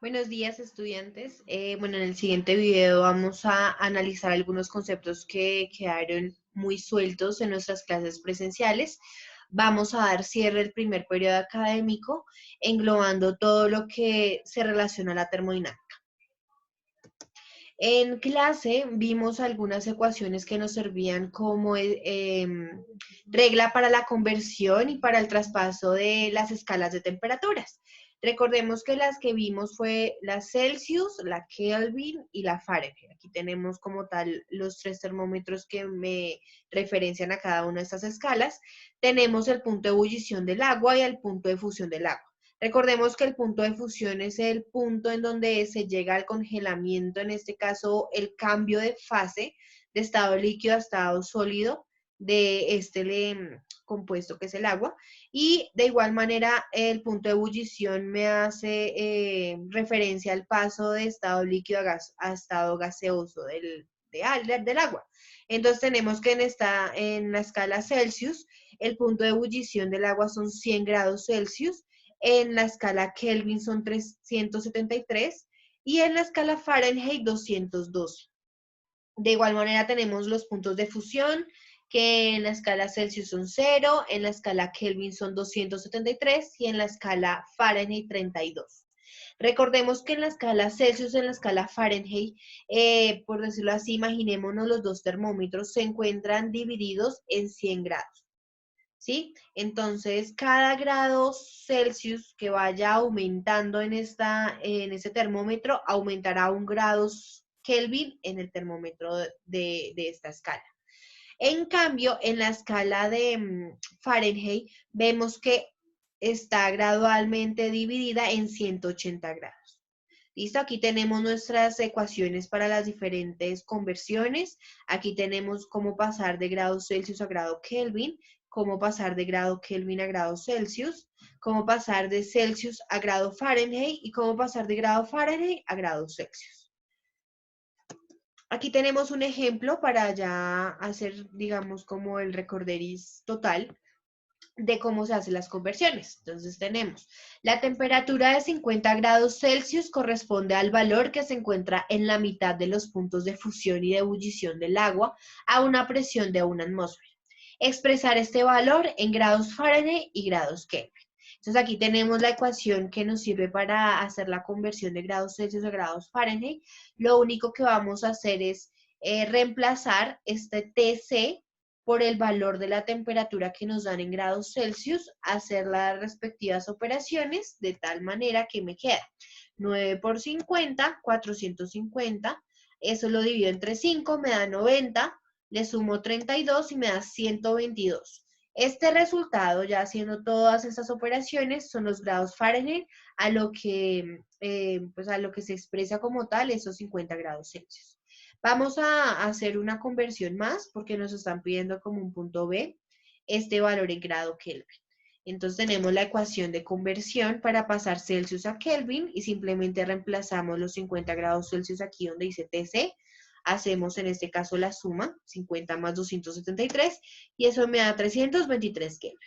Buenos días, estudiantes. Bueno, en el siguiente video vamos a analizar algunos conceptos que quedaron muy sueltos en nuestras clases presenciales. Vamos a dar cierre al primer periodo académico, englobando todo lo que se relaciona a la termodinámica. En clase vimos algunas ecuaciones que nos servían como regla para la conversión y para el traspaso de las escalas de temperaturas. Recordemos que las que vimos fue la Celsius, la Kelvin y la Fahrenheit. Aquí tenemos como tal los tres termómetros que me referencian a cada una de estas escalas. Tenemos el punto de ebullición del agua y el punto de fusión del agua. Recordemos que el punto de fusión es el punto en donde se llega al congelamiento, en este caso el cambio de fase de estado líquido a estado sólido de este compuesto que es el agua. Y de igual manera el punto de ebullición me hace referencia al paso de estado líquido a estado gaseoso del agua. Entonces tenemos que en la escala Celsius, el punto de ebullición del agua son 100 grados Celsius, en la escala Kelvin son 373 y en la escala Fahrenheit 212. De igual manera tenemos los puntos de fusión, que en la escala Celsius son 0, en la escala Kelvin son 273 y en la escala Fahrenheit 32. Recordemos que en la escala Celsius, en la escala Fahrenheit, por decirlo así, imaginémonos los dos termómetros, se encuentran divididos en 100 grados. ¿Sí? Entonces, cada grado Celsius que vaya aumentando en ese termómetro aumentará 1 grado Kelvin en el termómetro de esta escala. En cambio, en la escala de Fahrenheit, vemos que está gradualmente dividida en 180 grados. ¿Listo? Aquí tenemos nuestras ecuaciones para las diferentes conversiones. Aquí tenemos cómo pasar de grado Celsius a grado Kelvin, cómo pasar de grado Kelvin a grado Celsius, cómo pasar de Celsius a grado Fahrenheit y cómo pasar de grado Fahrenheit a grado Celsius. Aquí tenemos un ejemplo para ya hacer, digamos, como el recorderis total de cómo se hacen las conversiones. Entonces tenemos la temperatura de 50 grados Celsius corresponde al valor que se encuentra en la mitad de los puntos de fusión y de ebullición del agua a una presión de 1 atmósfera. Expresar este valor en grados Fahrenheit y grados Kelvin. Entonces aquí tenemos la ecuación que nos sirve para hacer la conversión de grados Celsius a grados Fahrenheit. Lo único que vamos a hacer es reemplazar este TC por el valor de la temperatura que nos dan en grados Celsius, hacer las respectivas operaciones de tal manera que me queda 9 por 50, 450, eso lo divido entre 5, me da 90, le sumo 32 y me da 122. Este resultado, ya haciendo todas estas operaciones, son los grados Fahrenheit a lo que se expresa como tal esos 50 grados Celsius. Vamos a hacer una conversión más porque nos están pidiendo como un punto B este valor en grado Kelvin. Entonces tenemos la ecuación de conversión para pasar Celsius a Kelvin y simplemente reemplazamos los 50 grados Celsius aquí donde dice TC. Hacemos en este caso la suma, 50 más 273, y eso me da 323 Kelvin.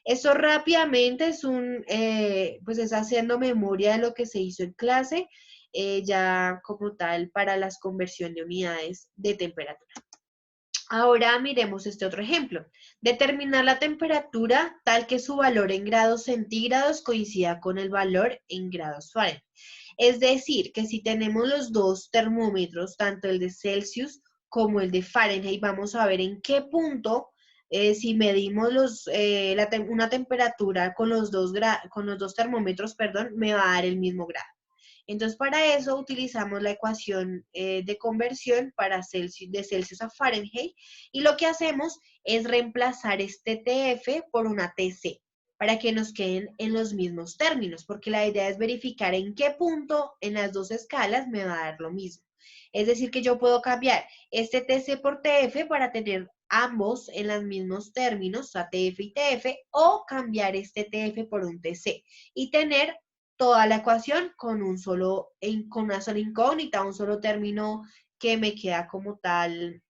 Eso rápidamente es haciendo memoria de lo que se hizo en clase, ya como tal para las conversión de unidades de temperatura. Ahora miremos este otro ejemplo. Determinar la temperatura tal que su valor en grados centígrados coincida con el valor en grados Fahrenheit. Es decir, que si tenemos los dos termómetros, tanto el de Celsius como el de Fahrenheit, vamos a ver en qué punto, si medimos una temperatura con los dos termómetros, me va a dar el mismo grado. Entonces, para eso utilizamos la ecuación de conversión de Celsius a Fahrenheit y lo que hacemos es reemplazar este TF por una TC para que nos queden en los mismos términos, porque la idea es verificar en qué punto en las dos escalas me va a dar lo mismo. Es decir, que yo puedo cambiar este TC por TF para tener ambos en los mismos términos, o sea, TF y TF, o cambiar este TF por un TC y tener toda la ecuación con una sola incógnita, un solo término que me queda como tal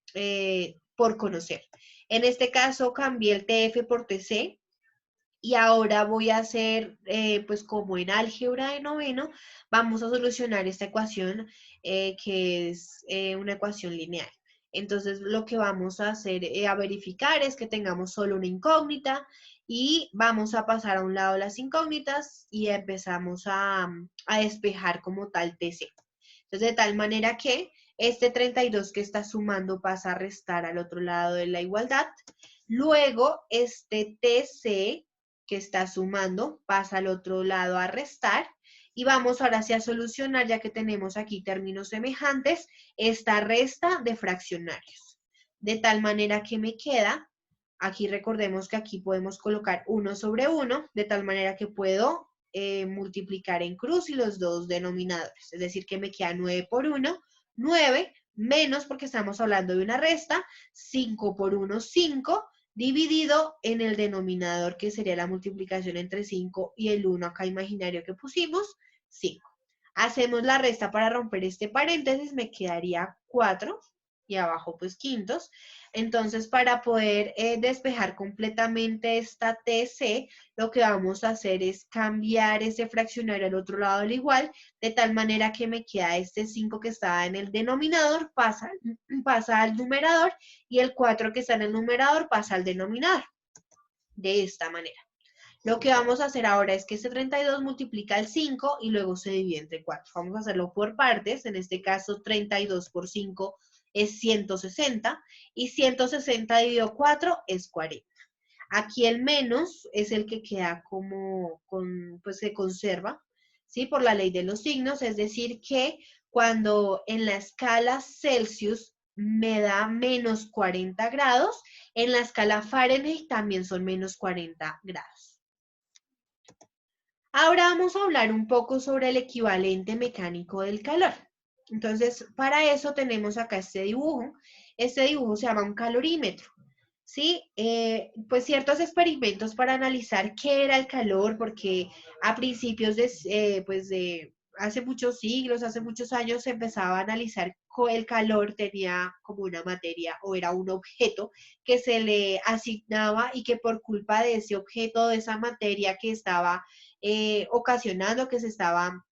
por conocer. En este caso cambié el TF por TC Y ahora voy a hacer, pues como en álgebra de noveno, vamos a solucionar esta ecuación que es una ecuación lineal. Entonces, lo que vamos a hacer, a verificar es que tengamos solo una incógnita y vamos a pasar a un lado las incógnitas y empezamos a despejar como tal TC. Entonces, de tal manera que este 32 que está sumando pasa a restar al otro lado de la igualdad. Luego, este TC que está sumando pasa al otro lado a restar. Y vamos ahora sí a solucionar, ya que tenemos aquí términos semejantes, esta resta de fraccionarios. De tal manera que me queda, aquí recordemos que aquí podemos colocar 1 sobre 1, de tal manera que puedo multiplicar en cruz y los dos denominadores. Es decir, que me queda 9 por 1, 9, menos porque estamos hablando de una resta, 5 por 1, 5, dividido en el denominador, que sería la multiplicación entre 5 y el 1 acá imaginario que pusimos, 5. Hacemos la resta para romper este paréntesis, me quedaría 4 y abajo pues quintos. Entonces, para poder despejar completamente esta TC, lo que vamos a hacer es cambiar ese fraccionario al otro lado del igual, de tal manera que me queda este 5 que estaba en el denominador, pasa al numerador, y el 4 que está en el numerador pasa al denominador. De esta manera. Lo que vamos a hacer ahora es que este 32 multiplica el 5 y luego se divide entre 4. Vamos a hacerlo por partes. En este caso, 32 por 5 es 160 y 160 dividido 4 es 40. Aquí el menos es el que queda como, pues se conserva, ¿sí? Por la ley de los signos, es decir que cuando en la escala Celsius me da menos 40 grados, en la escala Fahrenheit también son menos 40 grados. Ahora vamos a hablar un poco sobre el equivalente mecánico del calor. Entonces, para eso tenemos acá este dibujo. Este dibujo se llama un calorímetro. ¿Sí? Pues ciertos experimentos para analizar qué era el calor, porque a principios pues de hace muchos siglos, hace muchos años, se empezaba a analizar el calor tenía como una materia o era un objeto que se le asignaba y que por culpa de ese objeto, de esa materia que estaba ocasionando, que se estaba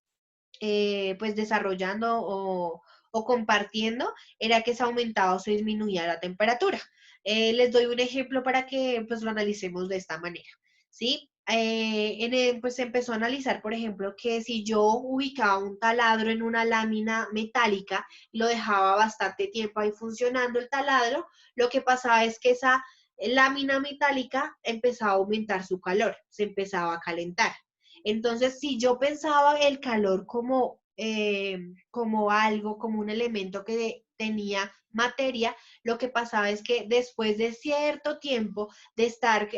pues desarrollando o compartiendo, era que se aumentaba o se disminuía la temperatura. Les doy un ejemplo para que pues lo analicemos de esta manera, ¿sí? Pues se empezó a analizar, por ejemplo, que si yo ubicaba un taladro en una lámina metálica y lo dejaba bastante tiempo ahí funcionando el taladro, lo que pasaba es que esa lámina metálica empezaba a aumentar su calor, se empezaba a calentar. Entonces, si yo pensaba el calor como algo, como un elemento que tenía materia, lo que pasaba es que después de cierto tiempo de estar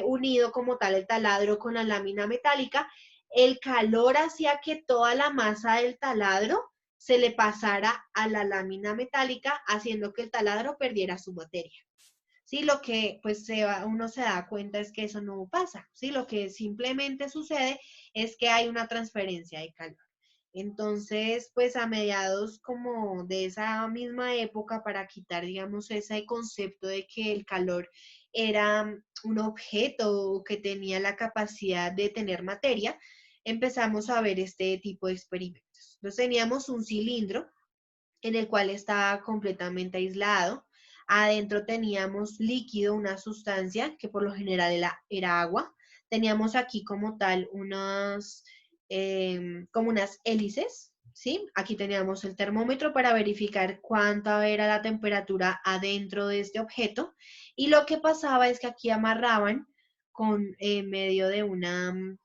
unido como tal el taladro con la lámina metálica, el calor hacía que toda la masa del taladro se le pasara a la lámina metálica, haciendo que el taladro perdiera su materia. Sí, lo que pues uno se da cuenta es que eso no pasa, sí, lo que simplemente sucede es que hay una transferencia de calor. Entonces, pues a mediados como de esa misma época, para quitar, digamos, ese concepto de que el calor era un objeto que tenía la capacidad de tener materia, empezamos a ver este tipo de experimentos. Entonces teníamos un cilindro en el cual estaba completamente aislado. Adentro teníamos líquido, una sustancia que por lo general era agua. Teníamos aquí como tal como unas hélices, ¿sí? Aquí teníamos el termómetro para verificar cuánta era la temperatura adentro de este objeto. Y lo que pasaba es que aquí amarraban con medio de una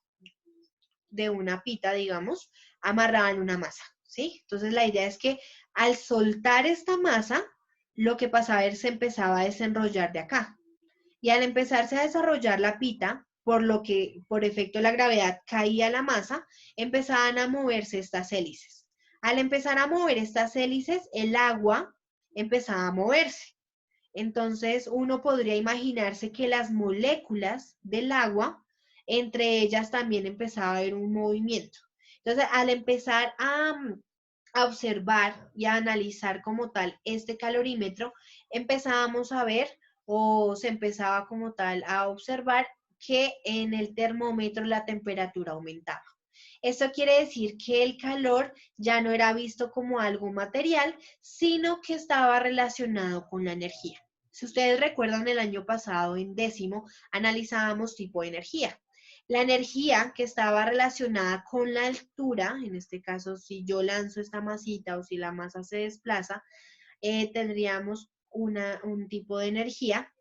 pita, digamos, amarraban una masa, ¿sí? Entonces la idea es que al soltar esta masa, lo que pasaba es que se empezaba a desenrollar de acá. Y al empezarse a desarrollar la pita, por lo que por efecto de la gravedad caía la masa, empezaban a moverse estas hélices. Al empezar a mover estas hélices, el agua empezaba a moverse. Entonces, uno podría imaginarse que las moléculas del agua, entre ellas también empezaba a haber un movimiento. Entonces, al empezar a observar y a analizar como tal este calorímetro, empezábamos a ver o se empezaba como tal a observar que en el termómetro la temperatura aumentaba. Esto quiere decir que el calor ya no era visto como algo material, sino que estaba relacionado con la energía. Si ustedes recuerdan, el año pasado en décimo analizábamos tipo de energía. La energía que estaba relacionada con la altura, en este caso si yo lanzo esta masita o si la masa se desplaza, tendríamos un tipo de energía,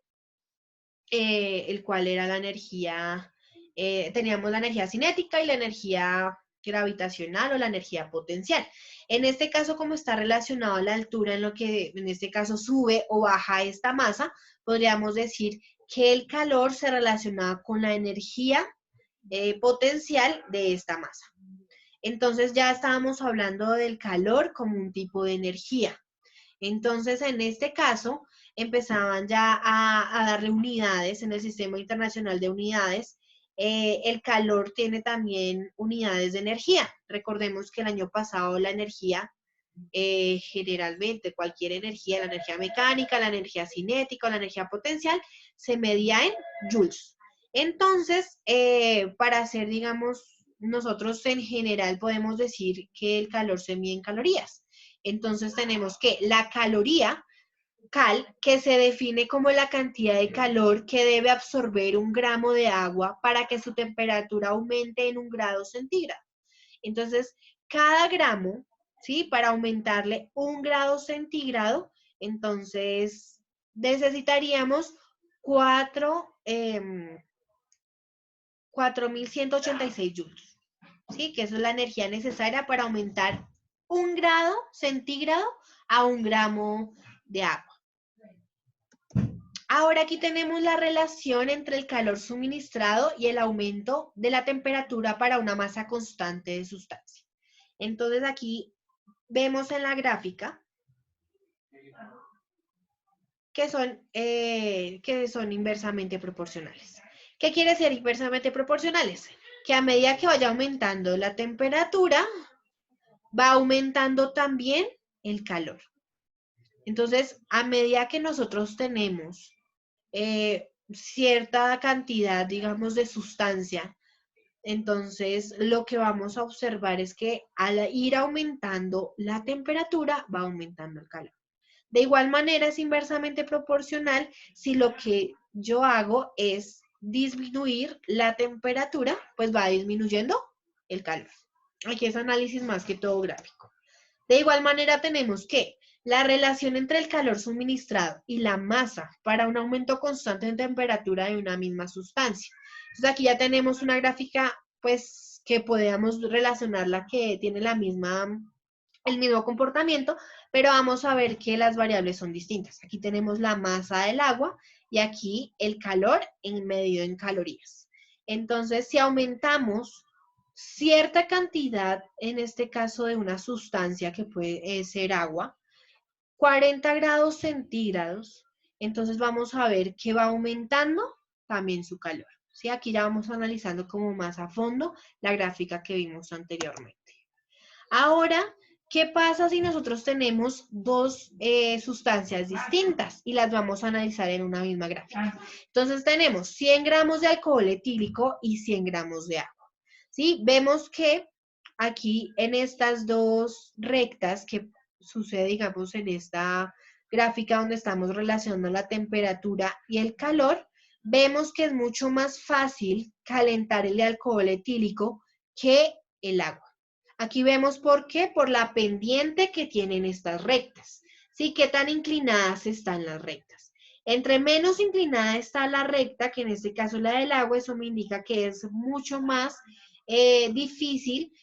el cual era la energía, teníamos la energía cinética y la energía gravitacional o la energía potencial. En este caso, como está relacionado a la altura en lo que en este caso sube o baja esta masa, podríamos decir que el calor se relacionaba con la energía potencial de esta masa. Entonces ya estábamos hablando del calor como un tipo de energía. Entonces, en este caso, empezaban ya a darle unidades en el Sistema Internacional de Unidades. El calor tiene también unidades de energía. Recordemos que el año pasado la energía, generalmente cualquier energía, la energía mecánica, la energía cinética o la energía potencial, se medía en joules. Entonces, para hacer, digamos, nosotros en general podemos decir que el calor se mide en calorías. Entonces tenemos que la caloría, cal, que se define como la cantidad de calor que debe absorber un gramo de agua para que su temperatura aumente en 1 grado centígrado. Entonces, cada gramo, ¿sí? Para aumentarle 1 grado centígrado, entonces necesitaríamos 4.186 joules, ¿sí? Que eso es la energía necesaria para aumentar 1 grado centígrado a 1 gramo de agua. Ahora aquí tenemos la relación entre el calor suministrado y el aumento de la temperatura para una masa constante de sustancia. Entonces aquí vemos en la gráfica que son inversamente proporcionales. ¿Qué quiere decir inversamente proporcionales? Que a medida que vaya aumentando la temperatura, va aumentando también el calor. Entonces, a medida que nosotros tenemos cierta cantidad, digamos, de sustancia, entonces lo que vamos a observar es que al ir aumentando la temperatura, va aumentando el calor. De igual manera, es inversamente proporcional si lo que yo hago es disminuir la temperatura, pues va disminuyendo el calor. Aquí es análisis más que todo gráfico. De igual manera, tenemos que la relación entre el calor suministrado y la masa para un aumento constante en temperatura de una misma sustancia. Entonces, aquí ya tenemos una gráfica, pues, que podemos relacionarla, que tiene el mismo comportamiento, pero vamos a ver que las variables son distintas. Aquí tenemos la masa del agua y aquí el calor medido en calorías. Entonces, si aumentamos cierta cantidad, en este caso de una sustancia que puede ser agua, 40 grados centígrados, entonces vamos a ver que va aumentando también su calor. ¿Sí? Aquí ya vamos analizando como más a fondo la gráfica que vimos anteriormente. Ahora, ¿qué pasa si nosotros tenemos dos sustancias distintas y las vamos a analizar en una misma gráfica? Entonces tenemos 100 gramos de alcohol etílico y 100 gramos de agua. ¿Sí? Vemos que aquí en estas dos rectas que sucede, digamos, en esta gráfica donde estamos relacionando la temperatura y el calor, vemos que es mucho más fácil calentar el alcohol etílico que el agua. Aquí vemos por qué, por la pendiente que tienen estas rectas. ¿Sí? ¿Qué tan inclinadas están las rectas? Entre menos inclinada está la recta, que en este caso la del agua, eso me indica que es mucho más difícil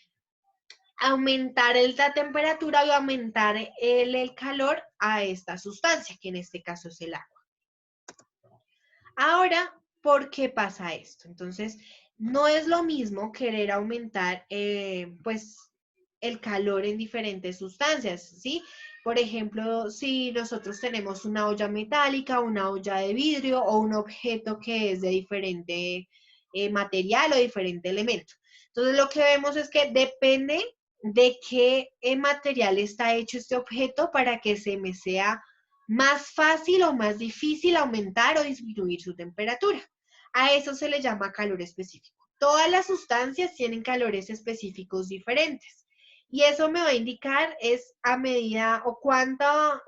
aumentar la temperatura y aumentar el calor a esta sustancia, que en este caso es el agua. Ahora, ¿por qué pasa esto? Entonces, no es lo mismo querer aumentar, pues, el calor en diferentes sustancias, ¿sí? Por ejemplo, si nosotros tenemos una olla metálica, una olla de vidrio o un objeto que es de diferente material o diferente elemento. Entonces, lo que vemos es que depende de qué material está hecho este objeto para que se me sea más fácil o más difícil aumentar o disminuir su temperatura. A eso se le llama calor específico. Todas las sustancias tienen calores específicos diferentes. Y eso me va a indicar es a medida o cuánto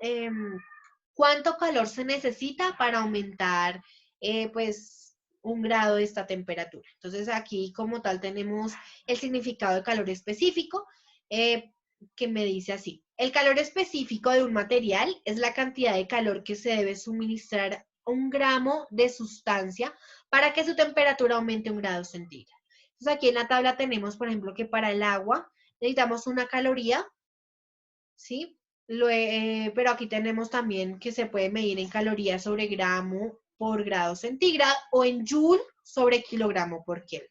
calor se necesita para aumentar pues un grado de esta temperatura. Entonces aquí como tal tenemos el significado de calor específico que me dice así. El calor específico de un material es la cantidad de calor que se debe suministrar a un gramo de sustancia para que su temperatura aumente 1 grado centígrado. Entonces aquí en la tabla tenemos, por ejemplo, que para el agua necesitamos 1 caloría, ¿sí? Pero aquí tenemos también que se puede medir en calorías sobre gramo por grado centígrado o en joule sobre kilogramo por Kelvin.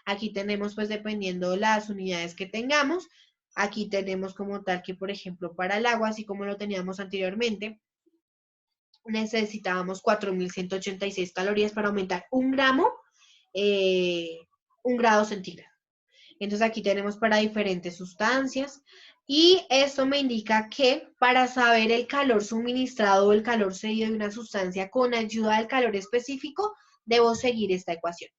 Aquí tenemos, pues, dependiendo las unidades que tengamos, aquí tenemos como tal que, por ejemplo, para el agua, así como lo teníamos anteriormente, necesitábamos 4.186 calorías para aumentar 1 gramo, eh, 1 grado centígrado. Entonces aquí tenemos para diferentes sustancias y esto me indica que para saber el calor suministrado o el calor cedido de una sustancia con ayuda del calor específico, debo seguir esta ecuación,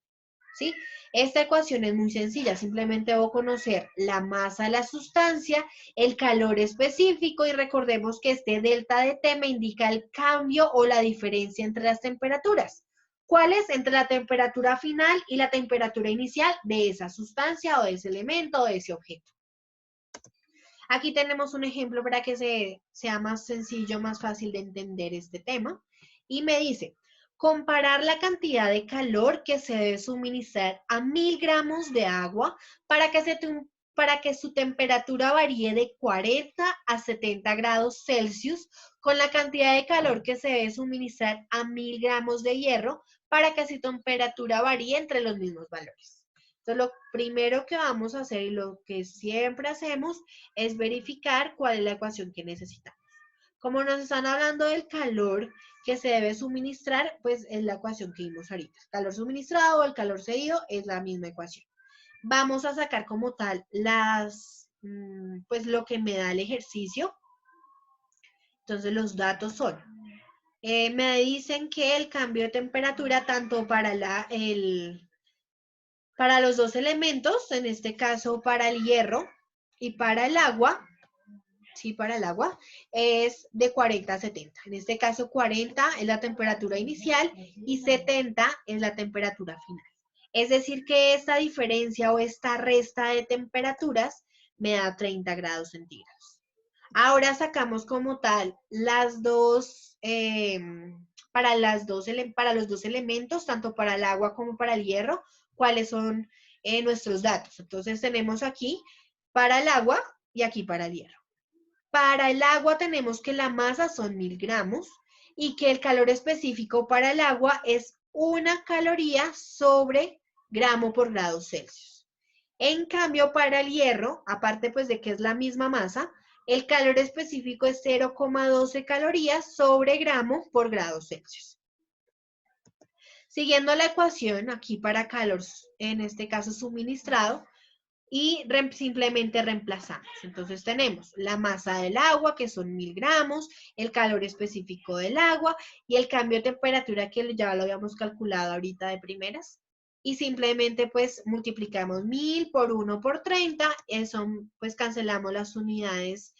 ¿sí? Esta ecuación es muy sencilla, simplemente debo conocer la masa de la sustancia, el calor específico y recordemos que este delta de T me indica el cambio o la diferencia entre las temperaturas. ¿Cuál es? Entre la temperatura final y la temperatura inicial de esa sustancia o de ese elemento o de ese objeto. Aquí tenemos un ejemplo para que sea más sencillo, más fácil de entender este tema. Y me dice, comparar la cantidad de calor que se debe suministrar a 1.000 gramos de agua para que su temperatura varíe de 40 a 70 grados Celsius con la cantidad de calor que se debe suministrar a 1.000 gramos de hierro para que su temperatura varíe entre los mismos valores. Entonces, lo primero que vamos a hacer y lo que siempre hacemos es verificar cuál es la ecuación que necesitamos. Como nos están hablando del calor que se debe suministrar, pues es la ecuación que vimos ahorita. El calor suministrado o el calor cedido es la misma ecuación. Vamos a sacar como tal pues lo que me da el ejercicio. Entonces los datos son, me dicen que el cambio de temperatura tanto para los dos elementos, en este caso para el hierro y para el agua, sí, para el agua, es de 40 a 70. En este caso 40 es la temperatura inicial y 70 es la temperatura final. Es decir que esta diferencia o esta resta de temperaturas me da 30 grados centígrados. Ahora sacamos como tal las dos, para los dos elementos, tanto para el agua como para el hierro, cuáles son nuestros datos. Entonces tenemos aquí para el agua y aquí para el hierro. Para el agua tenemos que la masa son 1.000 gramos y que el calor específico para el agua es 1 caloría sobre gramo por grado Celsius. En cambio, para el hierro, aparte pues de que es la misma masa, el calor específico es 0,12 calorías sobre gramo por grado Celsius. Siguiendo la ecuación, aquí para calor, en este caso suministrado, y simplemente reemplazamos. Entonces tenemos la masa del agua, que son 1.000 gramos, el calor específico del agua y el cambio de temperatura que ya lo habíamos calculado ahorita de primeras. Y simplemente pues multiplicamos 1.000 por 1 por 30, eso pues cancelamos las unidades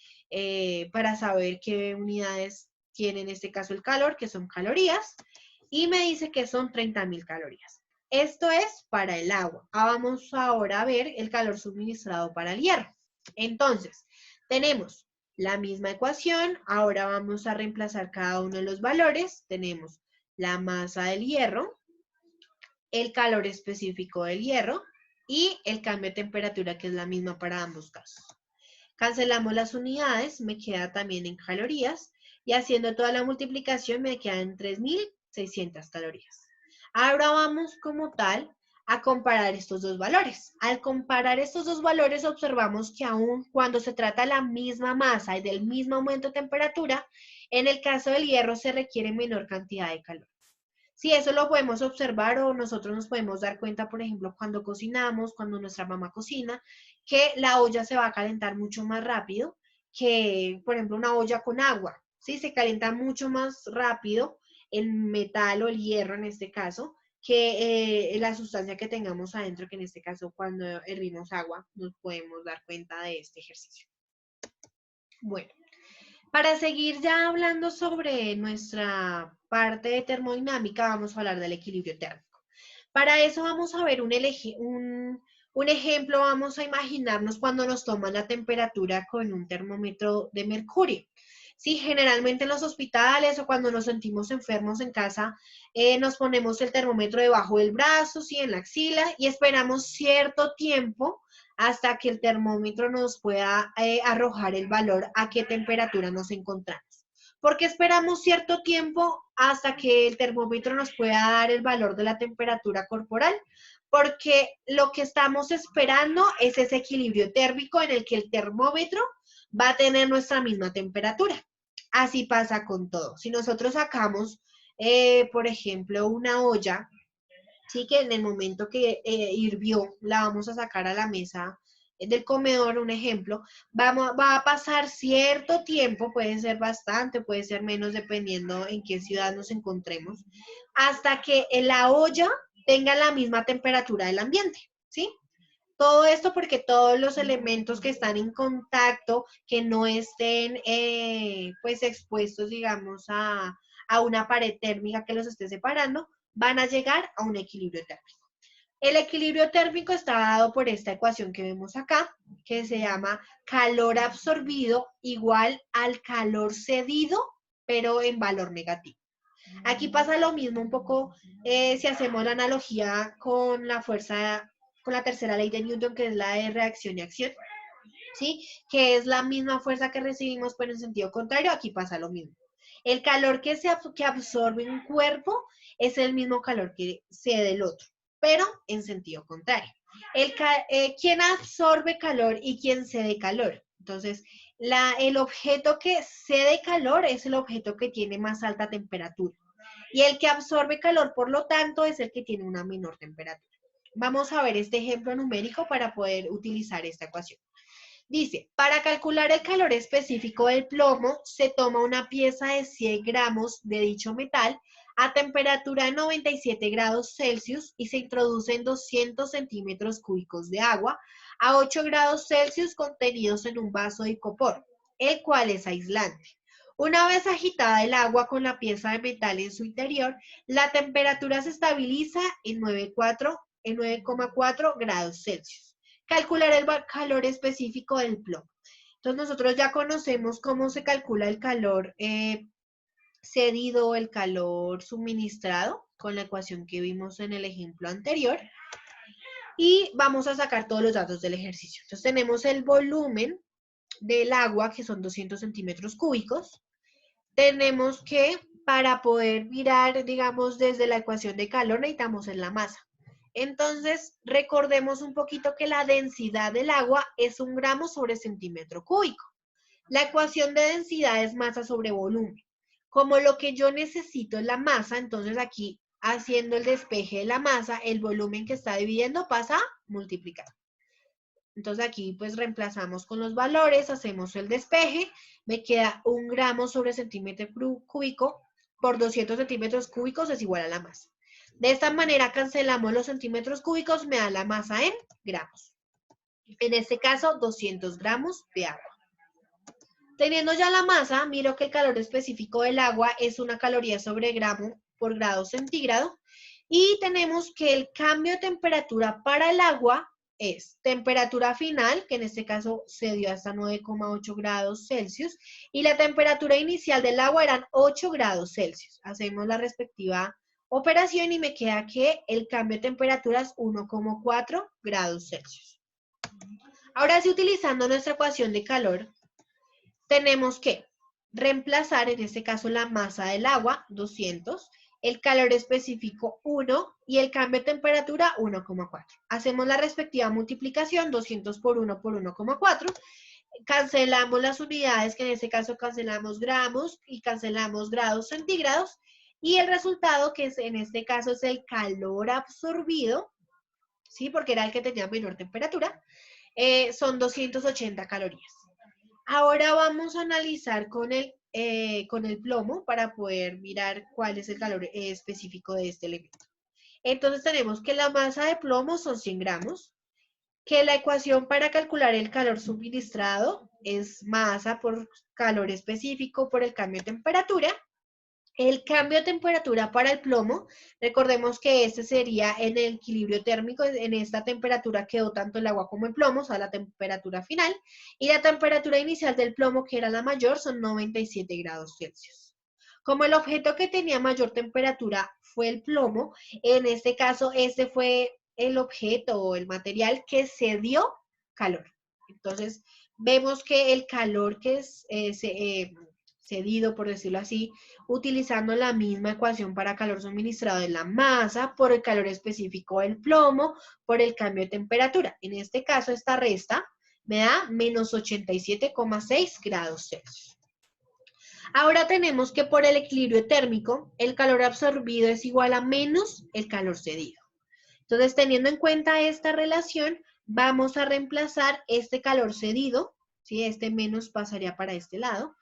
para saber qué unidades tiene en este caso el calor, que son calorías, y me dice que son 30.000 calorías. Esto es para el agua. Vamos ahora a ver el calor suministrado para el hierro. Entonces, tenemos la misma ecuación. Ahora vamos a reemplazar cada uno de los valores. Tenemos la masa del hierro, el calor específico del hierro y el cambio de temperatura, que es la misma para ambos casos. Cancelamos las unidades, me queda también en calorías y haciendo toda la multiplicación me quedan 3.600 calorías. Ahora vamos como tal a comparar estos dos valores. Al comparar estos dos valores observamos que aún cuando se trata de la misma masa y del mismo aumento de temperatura, en el caso del hierro se requiere menor cantidad de calor. Sí, eso lo podemos observar o nosotros nos podemos dar cuenta, por ejemplo, cuando cocinamos, cuando nuestra mamá cocina, que la olla se va a calentar mucho más rápido que, por ejemplo, una olla con agua. Sí, se calienta mucho más rápido el metal o el hierro en este caso que la sustancia que tengamos adentro, que en este caso cuando hervimos agua, nos podemos dar cuenta de este ejercicio. Bueno, para seguir ya hablando sobre nuestra parte de termodinámica, vamos a hablar del equilibrio térmico. Para eso vamos a ver un ejemplo, vamos a imaginarnos cuando nos toman la temperatura con un termómetro de mercurio. Sí, generalmente en los hospitales o cuando nos sentimos enfermos en casa, nos ponemos el termómetro debajo del brazo, sí, en la axila, y esperamos cierto tiempo hasta que el termómetro nos pueda arrojar el valor a qué temperatura nos encontramos. ¿Por qué esperamos cierto tiempo hasta que el termómetro nos pueda dar el valor de la temperatura corporal? Porque lo que estamos esperando es ese equilibrio térmico en el que el termómetro va a tener nuestra misma temperatura. Así pasa con todo. Si nosotros sacamos, por ejemplo, una olla, sí, que en el momento que hirvió, la vamos a sacar a la mesa del comedor, un ejemplo, va a pasar cierto tiempo, puede ser bastante, puede ser menos, dependiendo en qué ciudad nos encontremos, hasta que la olla tenga la misma temperatura del ambiente, ¿sí? Todo esto porque todos los elementos que están en contacto, que no estén pues expuestos, digamos, a una pared térmica que los esté separando, van a llegar a un equilibrio térmico. El equilibrio térmico está dado por esta ecuación que vemos acá, que se llama calor absorbido igual al calor cedido, pero en valor negativo. Aquí pasa lo mismo un poco si hacemos la analogía con la fuerza, con la tercera ley de Newton, que es la de reacción y acción, ¿sí? Que es la misma fuerza que recibimos, pero en sentido contrario, aquí pasa lo mismo. El calor que absorbe un cuerpo es el mismo calor que cede el otro, pero en sentido contrario. ¿Quién absorbe calor y quién cede calor? Entonces, el objeto que cede calor es el objeto que tiene más alta temperatura. Y el que absorbe calor, por lo tanto, es el que tiene una menor temperatura. Vamos a ver este ejemplo numérico para poder utilizar esta ecuación. Dice, para calcular el calor específico del plomo, se toma una pieza de 100 gramos de dicho metal a temperatura de 97 grados Celsius y se introduce en 200 centímetros cúbicos de agua a 8 grados Celsius contenidos en un vaso de icopor, el cual es aislante. Una vez agitada el agua con la pieza de metal en su interior, la temperatura se estabiliza en 9,4 grados Celsius. Calcular el calor específico del plomo. Entonces nosotros ya conocemos cómo se calcula el calor cedido, el calor suministrado, con la ecuación que vimos en el ejemplo anterior. Y vamos a sacar todos los datos del ejercicio. Entonces tenemos el volumen del agua, que son 200 centímetros cúbicos. Tenemos que, para poder mirar, digamos, desde la ecuación de calor, necesitamos en la masa. Entonces, recordemos un poquito que la densidad del agua es 1 gramo sobre centímetro cúbico. La ecuación de densidad es masa sobre volumen. Como lo que yo necesito es la masa, entonces aquí, haciendo el despeje de la masa, el volumen que está dividiendo pasa a multiplicar. Entonces aquí pues reemplazamos con los valores, hacemos el despeje, me queda 1 gramo sobre centímetro cúbico por 200 centímetros cúbicos es igual a la masa. De esta manera cancelamos los centímetros cúbicos, me da la masa en gramos. En este caso, 200 gramos de agua. Teniendo ya la masa, miro que el calor específico del agua es 1 caloría sobre gramo por grado centígrado. Y tenemos que el cambio de temperatura para el agua es temperatura final, que en este caso se dio hasta 9,8 grados Celsius, y la temperatura inicial del agua eran 8 grados Celsius. Hacemos la respectiva operación y me queda que el cambio de temperatura es 1,4 grados Celsius. Ahora sí, utilizando nuestra ecuación de calor, tenemos que reemplazar en este caso la masa del agua, 200, el calor específico 1 y el cambio de temperatura 1,4. Hacemos la respectiva multiplicación, 200 por 1 por 1,4. Cancelamos las unidades, que en este caso cancelamos gramos y cancelamos grados centígrados. Y el resultado, que en este caso es el calor absorbido, ¿sí? Porque era el que tenía menor temperatura, son 280 calorías. Ahora vamos a analizar con el plomo para poder mirar cuál es el calor específico de este elemento. Entonces tenemos que la masa de plomo son 100 gramos, que la ecuación para calcular el calor suministrado es masa por calor específico por el cambio de temperatura. El cambio de temperatura para el plomo, recordemos que este sería en el equilibrio térmico, en esta temperatura quedó tanto el agua como el plomo, o sea, la temperatura final, y la temperatura inicial del plomo, que era la mayor, son 97 grados Celsius. Como el objeto que tenía mayor temperatura fue el plomo, en este caso, este fue el objeto o el material que cedió calor. Entonces, vemos que el calor que es cedido, por decirlo así, utilizando la misma ecuación para calor suministrado de la masa por el calor específico del plomo por el cambio de temperatura. En este caso, esta resta me da menos 87,6 grados Celsius. Ahora tenemos que por el equilibrio térmico, el calor absorbido es igual a menos el calor cedido. Entonces, teniendo en cuenta esta relación, vamos a reemplazar este calor cedido, ¿sí? Este menos pasaría para este lado.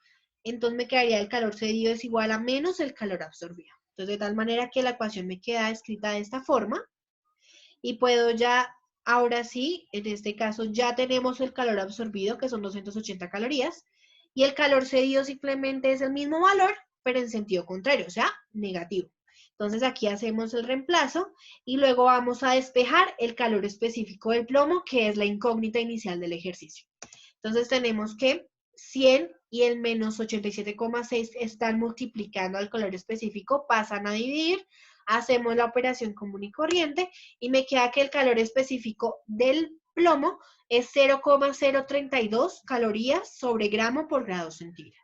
Entonces me quedaría el calor cedido es igual a menos el calor absorbido. Entonces, de tal manera que la ecuación me queda escrita de esta forma. Y puedo ya, ahora sí, en este caso ya tenemos el calor absorbido, que son 280 calorías, y el calor cedido simplemente es el mismo valor, pero en sentido contrario, o sea, negativo. Entonces aquí hacemos el reemplazo y luego vamos a despejar el calor específico del plomo, que es la incógnita inicial del ejercicio. Entonces tenemos que 100 y el menos 87,6 están multiplicando al calor específico, pasan a dividir, hacemos la operación común y corriente y me queda que el calor específico del plomo es 0,032 calorías sobre gramo por grado centígrado.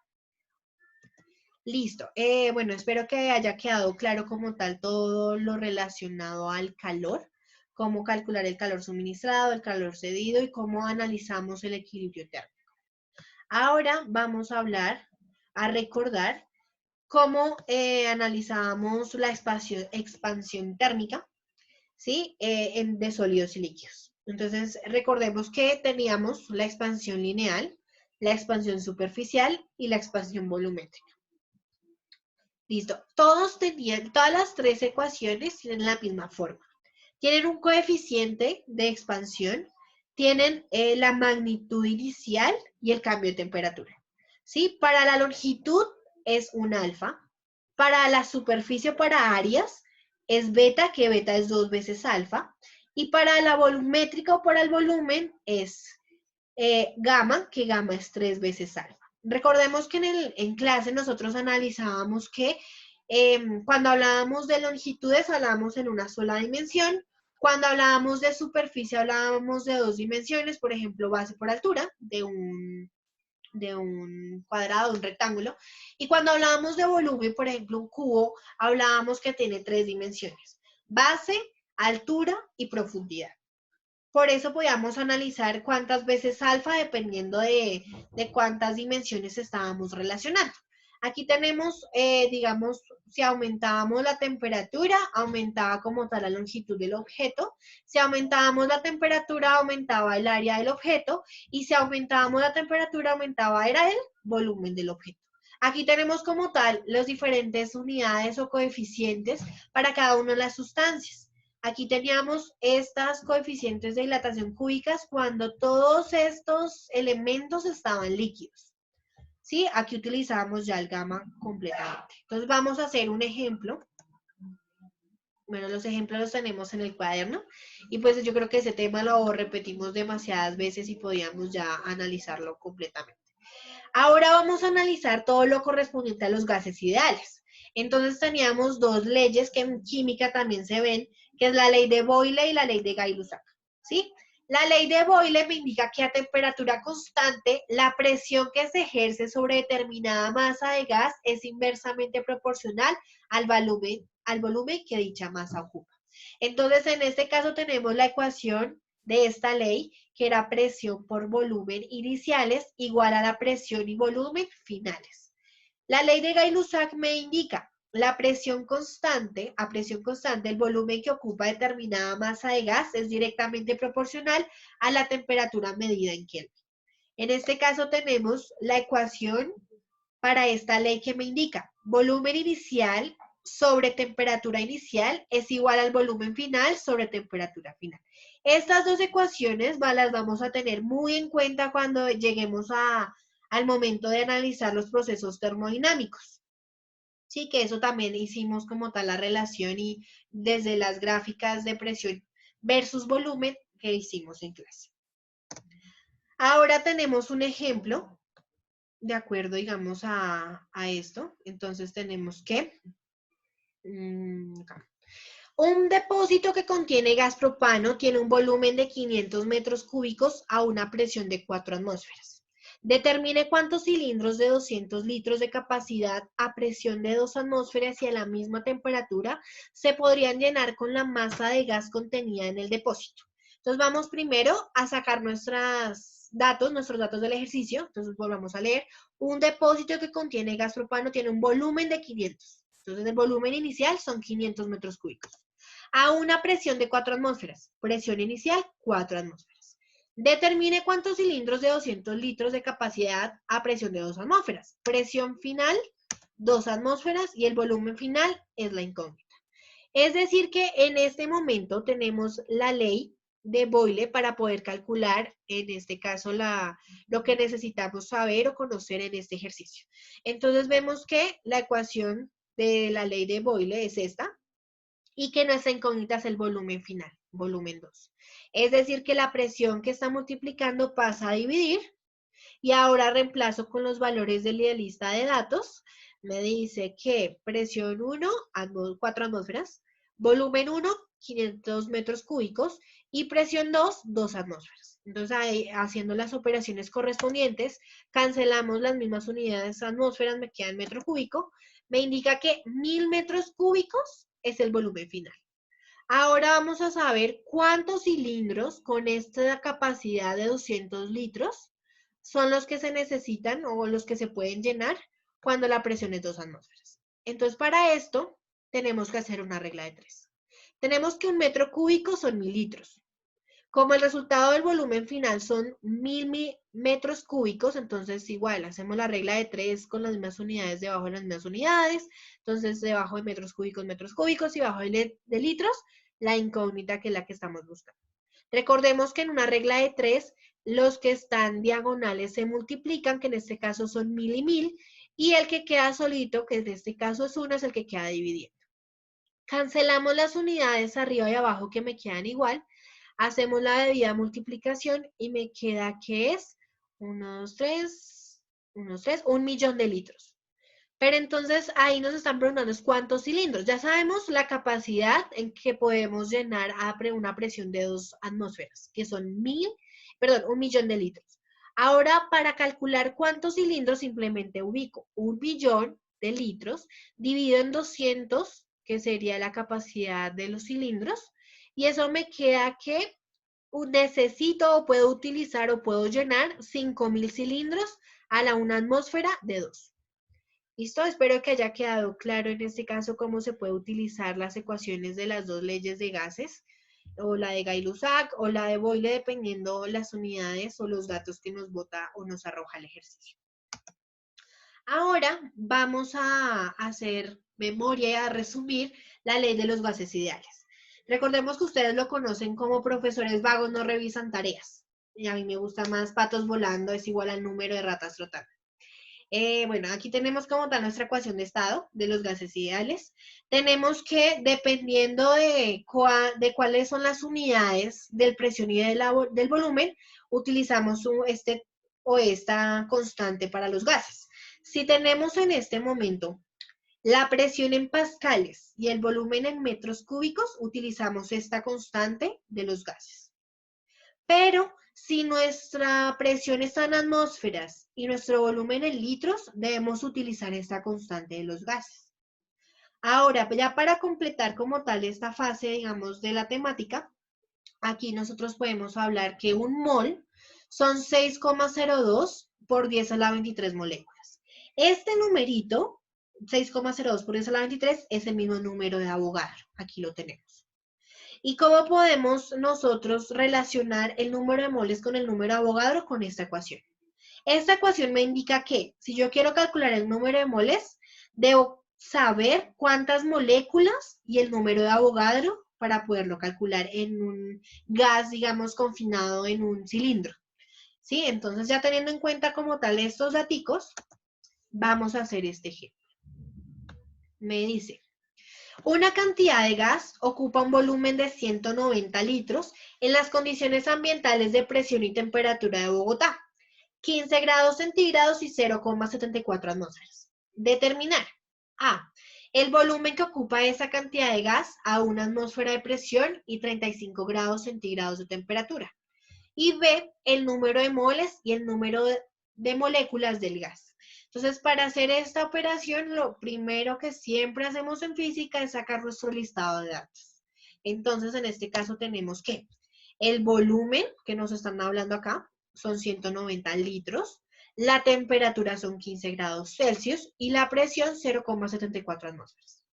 Listo. Bueno, espero que haya quedado claro como tal todo lo relacionado al calor, cómo calcular el calor suministrado, el calor cedido y cómo analizamos el equilibrio térmico. Ahora vamos a hablar, a recordar cómo analizábamos la expansión térmica, ¿sí? De sólidos y líquidos. Entonces, recordemos que teníamos la expansión lineal, la expansión superficial y la expansión volumétrica. Listo. Todas las tres ecuaciones tienen la misma forma. Tienen un coeficiente de expansión, tienen la magnitud inicial y el cambio de temperatura. ¿Sí? Para la longitud es un alfa. Para la superficie, para áreas, es beta, que beta es 2 veces alfa. Y para la volumétrica o para el volumen es gamma, que gamma es 3 veces alfa. Recordemos que en clase nosotros analizábamos que cuando hablábamos de longitudes hablábamos en una sola dimensión, cuando hablábamos de superficie hablábamos de 2 dimensiones, por ejemplo, base por altura de un cuadrado, de un rectángulo, y cuando hablábamos de volumen, por ejemplo, un cubo, hablábamos que tiene 3 dimensiones, base, altura y profundidad. Por eso podíamos analizar cuántas veces alfa dependiendo de cuántas dimensiones estábamos relacionando. Aquí tenemos, digamos, si aumentábamos la temperatura, aumentaba como tal la longitud del objeto. Si aumentábamos la temperatura, aumentaba el área del objeto. Y si aumentábamos la temperatura, aumentaba el volumen del objeto. Aquí tenemos como tal las diferentes unidades o coeficientes para cada una de las sustancias. Aquí teníamos estas coeficientes de dilatación cúbicas cuando todos estos elementos estaban líquidos. ¿Sí? Aquí utilizamos ya el gamma completamente. Entonces vamos a hacer un ejemplo. Bueno, los ejemplos los tenemos en el cuaderno. Y pues yo creo que ese tema lo repetimos demasiadas veces y podíamos ya analizarlo completamente. Ahora vamos a analizar todo lo correspondiente a los gases ideales. Entonces teníamos dos leyes que en química también se ven, que es la ley de Boyle y la ley de Gay-Lussac, ¿sí? La ley de Boyle me indica que a temperatura constante, la presión que se ejerce sobre determinada masa de gas es inversamente proporcional al volumen que dicha masa ocupa. Entonces, en este caso tenemos la ecuación de esta ley, que era presión por volumen iniciales igual a la presión y volumen finales. La ley de Gay-Lussac me indica la presión constante, a presión constante, el volumen que ocupa determinada masa de gas es directamente proporcional a la temperatura medida en Kelvin. En este caso tenemos la ecuación para esta ley que me indica volumen inicial sobre temperatura inicial es igual al volumen final sobre temperatura final. Estas dos ecuaciones las vamos a tener muy en cuenta cuando lleguemos al momento de analizar los procesos termodinámicos. Sí, que eso también hicimos como tal la relación y desde las gráficas de presión versus volumen que hicimos en clase. Ahora tenemos un ejemplo de acuerdo, digamos, a esto. Entonces tenemos que un depósito que contiene gas propano tiene un volumen de 500 metros cúbicos a una presión de 4 atmósferas. Determine cuántos cilindros de 200 litros de capacidad a presión de 2 atmósferas y a la misma temperatura se podrían llenar con la masa de gas contenida en el depósito. Entonces vamos primero a sacar nuestros datos del ejercicio. Entonces volvamos a leer. Un depósito que contiene gas propano tiene un volumen de 500. Entonces el volumen inicial son 500 metros cúbicos. A una presión de 4 atmósferas. Presión inicial, 4 atmósferas. Determine cuántos cilindros de 200 litros de capacidad a presión de 2 atmósferas. Presión final, 2 atmósferas y el volumen final es la incógnita. Es decir que en este momento tenemos la ley de Boyle para poder calcular, en este caso, lo que necesitamos saber o conocer en este ejercicio. Entonces vemos que la ecuación de la ley de Boyle es esta y que nuestra incógnita es el volumen final, volumen 2. Es decir que la presión que está multiplicando pasa a dividir y ahora reemplazo con los valores de la lista de datos. Me dice que presión 1, 4 atmósferas, volumen 1, 500 metros cúbicos y presión 2, 2 atmósferas. Entonces, ahí, haciendo las operaciones correspondientes, cancelamos las mismas unidades atmósferas, me queda en metro cúbico. Me indica que 1000 metros cúbicos es el volumen final. Ahora vamos a saber cuántos cilindros con esta capacidad de 200 litros son los que se necesitan o los que se pueden llenar cuando la presión es 2 atmósferas. Entonces, para esto, tenemos que hacer una regla de 3. Tenemos que un metro cúbico son 1000 litros. Como el resultado del volumen final son 1000 metros cúbicos, entonces igual, hacemos la regla de 3 con las mismas unidades debajo de las mismas unidades. Entonces, debajo de metros cúbicos y debajo de litros, la incógnita que es la que estamos buscando. Recordemos que en una regla de 3, los que están diagonales se multiplican, que en este caso son 1000 y 1000, y el que queda solito, que en este caso es 1, es el que queda dividiendo. Cancelamos las unidades arriba y abajo que me quedan igual, hacemos la debida multiplicación y me queda que es 1, 2, 3, 1 millón de litros. Pero entonces ahí nos están preguntando cuántos cilindros. Ya sabemos la capacidad en que podemos llenar a una presión de 2 atmósferas, que son 1 millón de litros. Ahora, para calcular cuántos cilindros, simplemente ubico 1 millón de litros dividido en 200, que sería la capacidad de los cilindros, y eso me queda que necesito o puedo utilizar o puedo llenar 5000 cilindros a la 1 atmósfera de 2. ¿Listo? Espero que haya quedado claro en este caso cómo se puede utilizar las ecuaciones de las dos leyes de gases, o la de Gay-Lussac o la de Boyle, dependiendo las unidades o los datos que nos bota o nos arroja el ejercicio. Ahora vamos a hacer memoria y a resumir la ley de los gases ideales. Recordemos que ustedes lo conocen como profesores vagos no revisan tareas. Y a mí me gusta más patos volando es igual al número de ratas trotando. Bueno, aquí tenemos como tal nuestra ecuación de estado de los gases ideales. Tenemos que, dependiendo de cuáles son las unidades del presión y del volumen, utilizamos esta constante para los gases. Si tenemos en este momento la presión en pascales y el volumen en metros cúbicos, utilizamos esta constante de los gases. Pero si nuestra presión está en atmósferas y nuestro volumen en litros, debemos utilizar esta constante de los gases. Ahora, ya para completar como tal esta fase, digamos, de la temática, aquí nosotros podemos hablar que un mol son 6,02 por 10 a la 23 moléculas. Este numerito, 6,02 por 10 a la 23, es el mismo número de Avogadro. Aquí lo tenemos. ¿Y cómo podemos nosotros relacionar el número de moles con el número de Avogadro con esta ecuación? Esta ecuación me indica que si yo quiero calcular el número de moles, debo saber cuántas moléculas y el número de Avogadro para poderlo calcular en un gas, digamos, confinado en un cilindro. ¿Sí? Entonces, ya teniendo en cuenta como tal estos daticos, vamos a hacer este ejemplo. Me dice, una cantidad de gas ocupa un volumen de 190 litros en las condiciones ambientales de presión y temperatura de Bogotá, 15 grados centígrados y 0,74 atmósferas. Determinar. A. El volumen que ocupa esa cantidad de gas a una atmósfera de presión y 35 grados centígrados de temperatura. Y B. El número de moles y el número de moléculas del gas. Entonces, para hacer esta operación, lo primero que siempre hacemos en física es sacar nuestro listado de datos. Entonces, en este caso tenemos que el volumen que nos están hablando acá son 190 litros, la temperatura son 15 grados Celsius y la presión 0,74 atmósferas.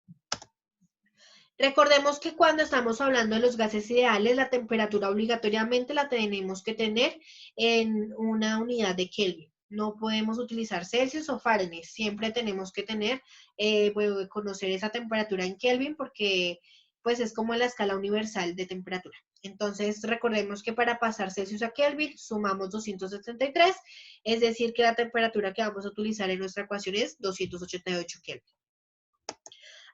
Recordemos que cuando estamos hablando de los gases ideales, la temperatura obligatoriamente la tenemos que tener en una unidad de Kelvin. No podemos utilizar Celsius o Fahrenheit, siempre tenemos que tener, conocer esa temperatura en Kelvin porque pues es como la escala universal de temperatura. Entonces recordemos que para pasar Celsius a Kelvin sumamos 273, es decir que la temperatura que vamos a utilizar en nuestra ecuación es 288 Kelvin.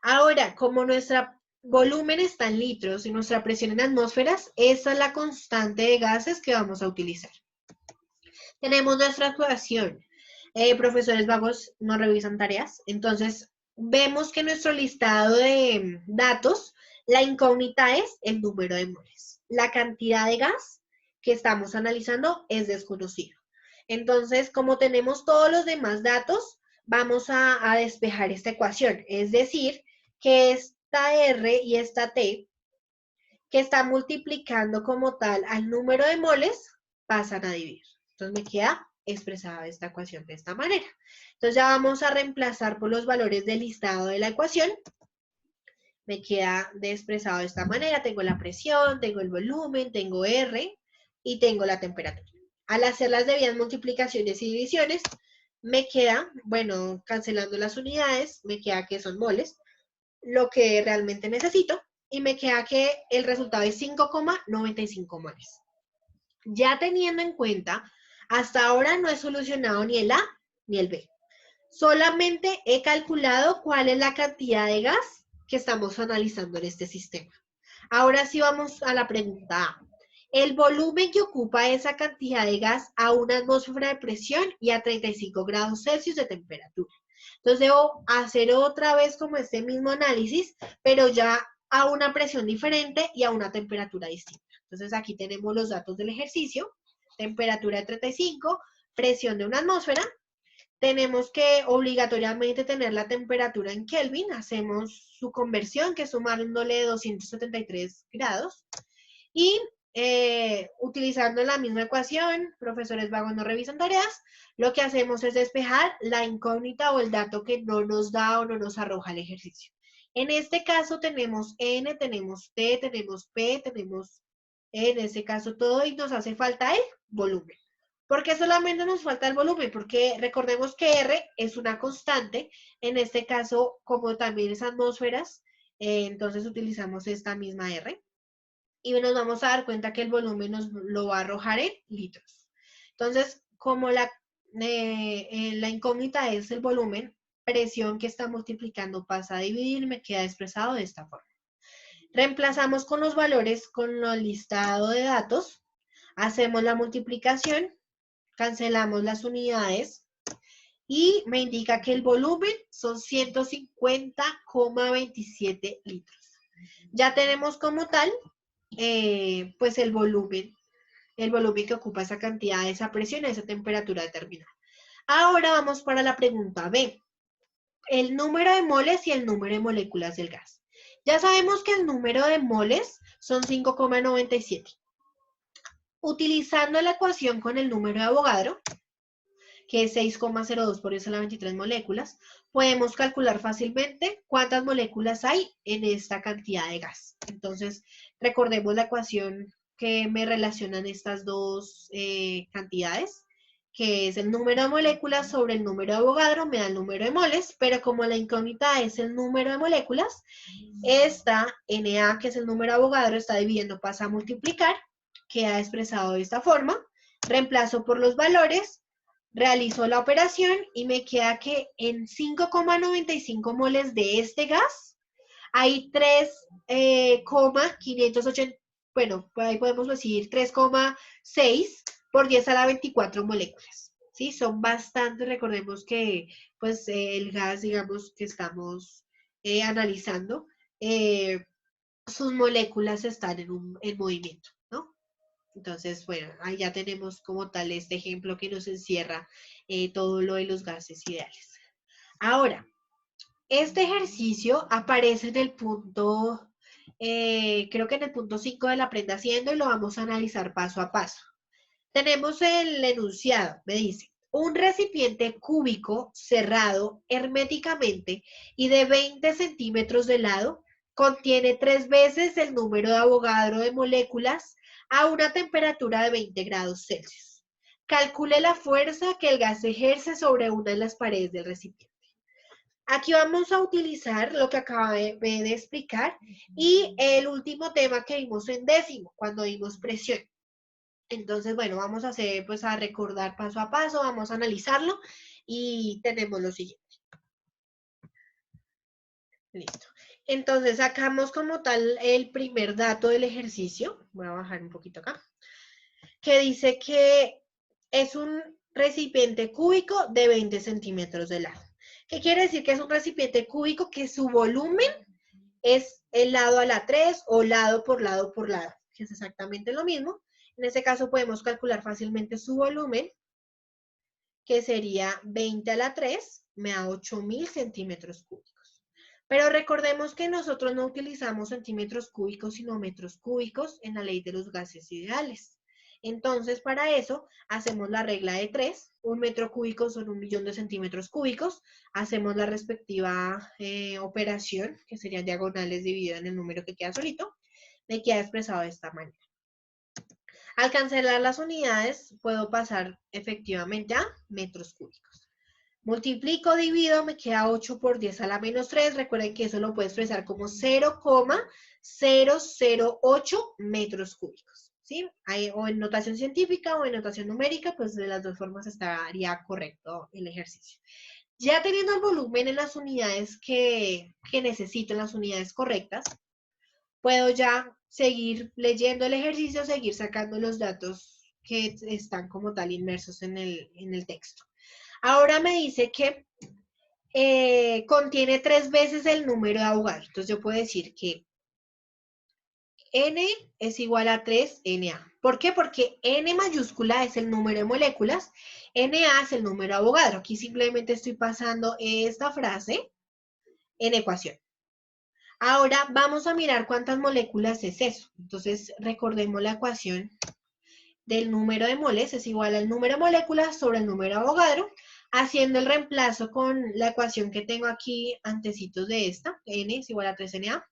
Ahora, como nuestro volumen está en litros y nuestra presión en atmósferas, esa es la constante de gases que vamos a utilizar. Tenemos nuestra ecuación. Profesores vagos no revisan tareas. Entonces, vemos que nuestro listado de datos, la incógnita es el número de moles. La cantidad de gas que estamos analizando es desconocido. Entonces, como tenemos todos los demás datos, vamos a despejar esta ecuación. Es decir, que esta R y esta T, que está multiplicando como tal al número de moles, pasan a dividir. Entonces me queda expresada esta ecuación de esta manera. Entonces ya vamos a reemplazar por los valores del listado de la ecuación. Me queda expresado de esta manera. Tengo la presión, tengo el volumen, tengo R y tengo la temperatura. Al hacer las debidas multiplicaciones y divisiones, me queda, bueno, cancelando las unidades, me queda que son moles, lo que realmente necesito, y me queda que el resultado es 5,95 moles. Ya teniendo en cuenta, hasta ahora no he solucionado ni el A ni el B. Solamente he calculado cuál es la cantidad de gas que estamos analizando en este sistema. Ahora sí vamos a la pregunta A. El volumen que ocupa esa cantidad de gas a una atmósfera de presión y a 35 grados Celsius de temperatura. Entonces debo hacer otra vez como este mismo análisis, pero ya a una presión diferente y a una temperatura distinta. Entonces aquí tenemos los datos del ejercicio, temperatura de 35, presión de una atmósfera. Tenemos que obligatoriamente tener la temperatura en Kelvin, hacemos su conversión, que es sumándole 273 grados, y utilizando la misma ecuación, profesores vagos no revisan tareas, lo que hacemos es despejar la incógnita o el dato que no nos da o no nos arroja el ejercicio. En este caso tenemos N, tenemos T, tenemos P, tenemos en este caso todo y nos hace falta el volumen. ¿Por qué solamente nos falta el volumen? Porque recordemos que R es una constante, en este caso como también es atmósferas, entonces utilizamos esta misma R. Y nos vamos a dar cuenta que el volumen nos lo va a arrojar en litros. Entonces, como la incógnita es el volumen, presión que está multiplicando pasa a dividir, me queda expresado de esta forma. Reemplazamos con los valores con el listado de datos, hacemos la multiplicación, cancelamos las unidades y me indica que el volumen son 150,27 litros. Ya tenemos como tal pues el volumen que ocupa esa cantidad, esa presión, esa temperatura determinada. Ahora vamos para la pregunta B, el número de moles y el número de moléculas del gas. Ya sabemos que el número de moles son 5,97. Utilizando la ecuación con el número de Avogadro, que es 6,02 por eso las 23 moléculas, podemos calcular fácilmente cuántas moléculas hay en esta cantidad de gas. Entonces, recordemos la ecuación que me relacionan estas dos cantidades, que es el número de moléculas sobre el número de Avogadro, me da el número de moles, pero como la incógnita es el número de moléculas, esta Na, que es el número de Avogadro, está dividiendo, pasa a multiplicar, queda expresado de esta forma, reemplazo por los valores, realizo la operación y me queda que en 5,95 moles de este gas hay 3,580, bueno, por ahí podemos decir 3,6 por 10 a la 24 moléculas. ¿Sí? Son bastantes, recordemos que pues el gas, digamos, que estamos analizando, sus moléculas están en movimiento, ¿no? Entonces, bueno, ahí ya tenemos como tal este ejemplo que nos encierra todo lo de los gases ideales. Ahora, este ejercicio aparece en el punto, creo que en el punto 5 del Aprenda Haciendo y lo vamos a analizar paso a paso. Tenemos el enunciado, me dice, un recipiente cúbico cerrado herméticamente y de 20 centímetros de lado contiene 3 veces el número de Avogadro de moléculas a una temperatura de 20 grados Celsius. Calcule la fuerza que el gas ejerce sobre una de las paredes del recipiente. Aquí vamos a utilizar lo que acabé de explicar y el último tema que vimos en décimo, cuando vimos presión. Entonces, bueno, vamos a hacer, pues a recordar paso a paso, vamos a analizarlo y tenemos lo siguiente. Listo. Entonces, sacamos como tal el primer dato del ejercicio. Voy a bajar un poquito acá. Que dice que es un recipiente cúbico de 20 centímetros de lado. ¿Qué quiere decir? Que es un recipiente cúbico que su volumen es el lado a la 3 o lado por lado por lado, que es exactamente lo mismo. En este caso podemos calcular fácilmente su volumen, que sería 20 a la 3, me da 8.000 centímetros cúbicos. Pero recordemos que nosotros no utilizamos centímetros cúbicos, sino metros cúbicos en la ley de los gases ideales. Entonces, para eso, hacemos la regla de 3. Un metro cúbico son 1.000.000 de centímetros cúbicos. Hacemos la respectiva operación, que serían diagonales dividido en el número que queda solito. Me queda expresado de esta manera. Al cancelar las unidades, puedo pasar efectivamente a metros cúbicos. Multiplico, divido, me queda 8 por 10 a la menos 3. Recuerden que eso lo puedo expresar como 0,008 metros cúbicos. ¿Sí? O en notación científica o en notación numérica, pues de las dos formas estaría correcto el ejercicio. Ya teniendo el volumen en las unidades que necesito, en las unidades correctas, puedo ya seguir leyendo el ejercicio, seguir sacando los datos que están como tal inmersos en el texto. Ahora me dice que contiene 3 veces el número de Avogadro. Entonces yo puedo decir que N es igual a 3Na. ¿Por qué? Porque N mayúscula es el número de moléculas, Na es el número de Avogadro. Aquí simplemente estoy pasando esta frase en ecuación. Ahora vamos a mirar cuántas moléculas es eso. Entonces recordemos la ecuación del número de moles es igual al número de moléculas sobre el número de Avogadro, haciendo el reemplazo con la ecuación que tengo aquí antecitos de esta, N es igual a 3Na.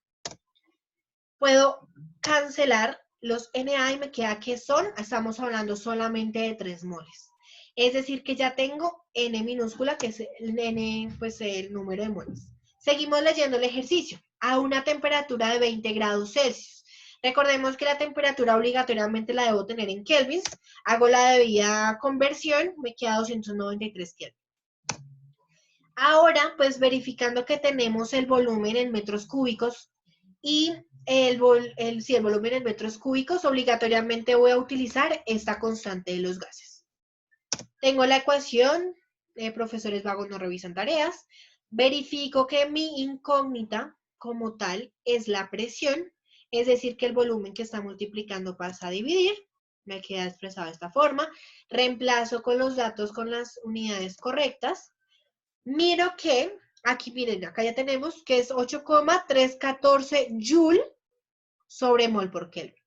Puedo cancelar los Na y me queda que estamos hablando solamente de 3 moles. Es decir, que ya tengo N minúscula, que es el N, pues el número de moles. Seguimos leyendo el ejercicio. A una temperatura de 20 grados Celsius. Recordemos que la temperatura obligatoriamente la debo tener en kelvins. Hago la debida conversión, me queda 293 kelvin. Ahora, pues verificando que tenemos el volumen en metros cúbicos y el volumen en metros cúbicos, obligatoriamente voy a utilizar esta constante de los gases. Tengo la ecuación, profesores vagos no revisan tareas, verifico que mi incógnita como tal es la presión, es decir, que el volumen que está multiplicando pasa a dividir, me queda expresado de esta forma, reemplazo con los datos con las unidades correctas, miro que, aquí miren, acá ya tenemos que es 8,314 Joule sobre mol por Kelvin.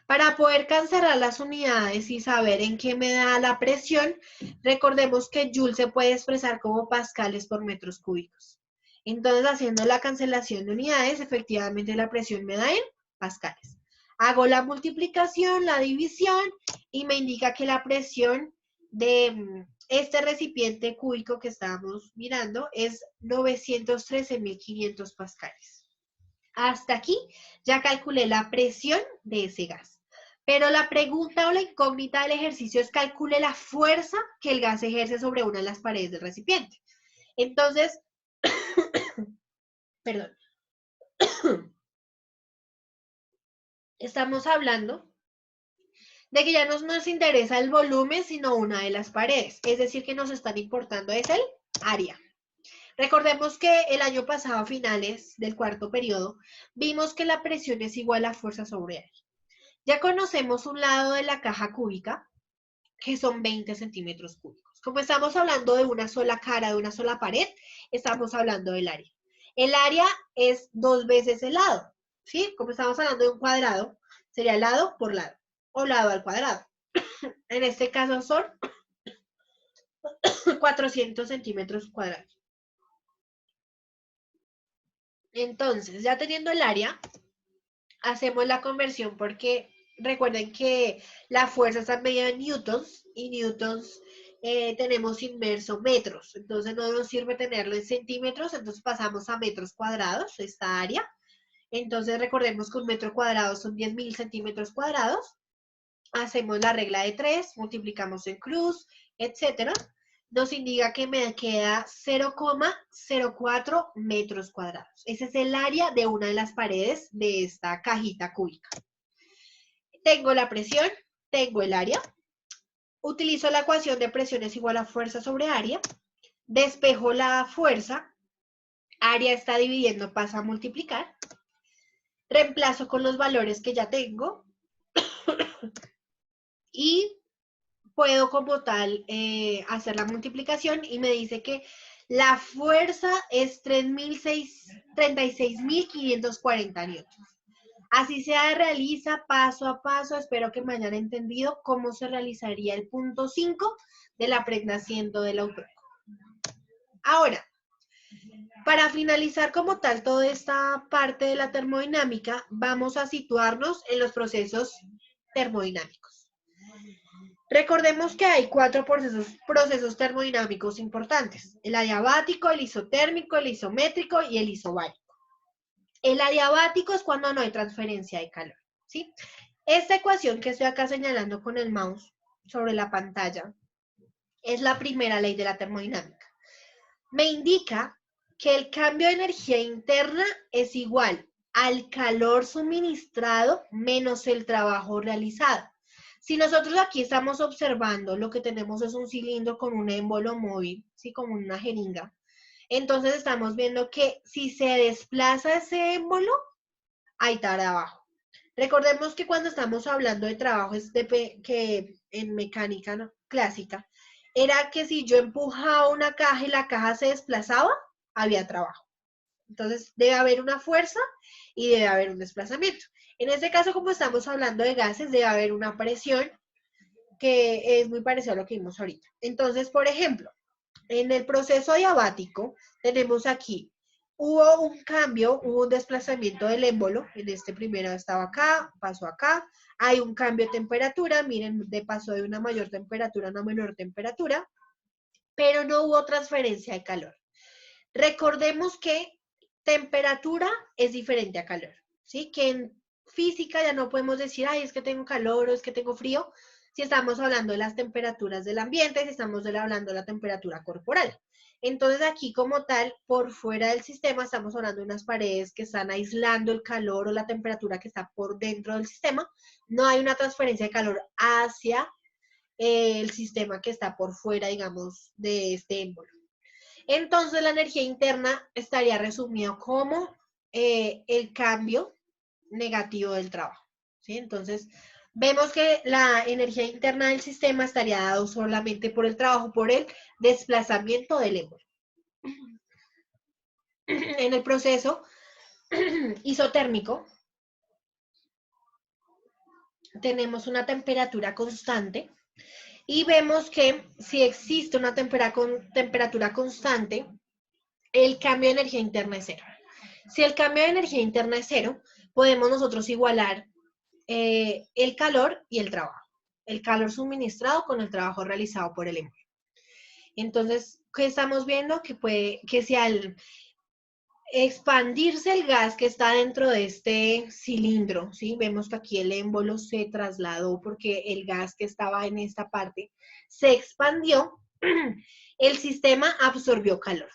Para poder cancelar las unidades y saber en qué me da la presión, recordemos que Joule se puede expresar como pascales por metros cúbicos. Entonces, haciendo la cancelación de unidades, efectivamente la presión me da en pascales. Hago la multiplicación, la división, y me indica que la presión de este recipiente cúbico que estábamos mirando es 913.500 pascales. Hasta aquí ya calculé la presión de ese gas. Pero la pregunta o la incógnita del ejercicio es calcule la fuerza que el gas ejerce sobre una de las paredes del recipiente. Entonces, perdón, estamos hablando de que ya no nos interesa el volumen, sino una de las paredes. Es decir, que nos están importando es el área. Recordemos que el año pasado, a finales del cuarto periodo, vimos que la presión es igual a fuerza sobre área. Ya conocemos un lado de la caja cúbica, que son 20 centímetros cúbicos. Como estamos hablando de una sola cara, de una sola pared, estamos hablando del área. El área es 2 veces el lado, ¿sí? Como estamos hablando de un cuadrado, sería lado por lado, o lado al cuadrado. En este caso son 400 centímetros cuadrados. Entonces, ya teniendo el área, hacemos la conversión porque recuerden que la fuerza está medida en newtons y newtons tenemos inmerso metros, entonces no nos sirve tenerlo en centímetros, entonces pasamos a metros cuadrados, esta área. Entonces recordemos que un metro cuadrado son 10.000 centímetros cuadrados. Hacemos la regla de 3, multiplicamos en cruz, etcétera. Nos indica que me queda 0,04 metros cuadrados. Ese es el área de una de las paredes de esta cajita cúbica. Tengo la presión, tengo el área. Utilizo la ecuación de presión es igual a fuerza sobre área. Despejo la fuerza. Área está dividiendo, pasa a multiplicar. Reemplazo con los valores que ya tengo. Y puedo como tal hacer la multiplicación y me dice que la fuerza es 36.540 newtons. Así se realiza paso a paso. Espero que me hayan entendido cómo se realizaría el punto 5 de la pregnacimiento del autor. Ahora, para finalizar como tal toda esta parte de la termodinámica, vamos a situarnos en los procesos termodinámicos. Recordemos que hay 4 procesos termodinámicos importantes: el adiabático, el isotérmico, el isométrico y el isobárico. El adiabático es cuando no hay transferencia de calor, ¿sí? Esta ecuación que estoy acá señalando con el mouse sobre la pantalla es la primera ley de la termodinámica. Me indica que el cambio de energía interna es igual al calor suministrado menos el trabajo realizado. Si nosotros aquí estamos observando, lo que tenemos es un cilindro con un émbolo móvil, ¿sí? Como una jeringa. Entonces estamos viendo que si se desplaza ese émbolo, hay trabajo. Recordemos que cuando estamos hablando de trabajo, que en mecánica clásica, era que si yo empujaba una caja y la caja se desplazaba, había trabajo. Entonces debe haber una fuerza y debe haber un desplazamiento. En este caso, como estamos hablando de gases, debe haber una presión que es muy parecida a lo que vimos ahorita. Entonces, por ejemplo, en el proceso adiabático tenemos aquí, hubo un cambio, hubo un desplazamiento del émbolo. En este primero estaba acá, pasó acá. Hay un cambio de temperatura, miren, pasó de una mayor temperatura a una menor temperatura, pero no hubo transferencia de calor. Recordemos que temperatura es diferente a calor, ¿sí? Que en física ya no podemos decir, ay, es que tengo calor o es que tengo frío, si estamos hablando de las temperaturas del ambiente, si estamos hablando de la temperatura corporal. Entonces aquí como tal, por fuera del sistema, estamos hablando de unas paredes que están aislando el calor o la temperatura que está por dentro del sistema. No hay una transferencia de calor hacia el sistema que está por fuera, digamos, de este émbolo. Entonces la energía interna estaría resumida como el cambio negativo del trabajo, ¿sí? Entonces vemos que la energía interna del sistema estaría dado solamente por el trabajo, por el desplazamiento del émbolo. En el proceso isotérmico tenemos una temperatura constante y vemos que si existe una temperatura constante, el cambio de energía interna es cero. Si el cambio de energía interna es cero, podemos nosotros igualar el calor y el trabajo. el calor suministrado con el trabajo realizado por el émbolo. Entonces, ¿qué estamos viendo? Que si al expandirse el gas que está dentro de este cilindro, ¿sí? Vemos que aquí el émbolo se trasladó porque el gas que estaba en esta parte se expandió, el sistema absorbió calor.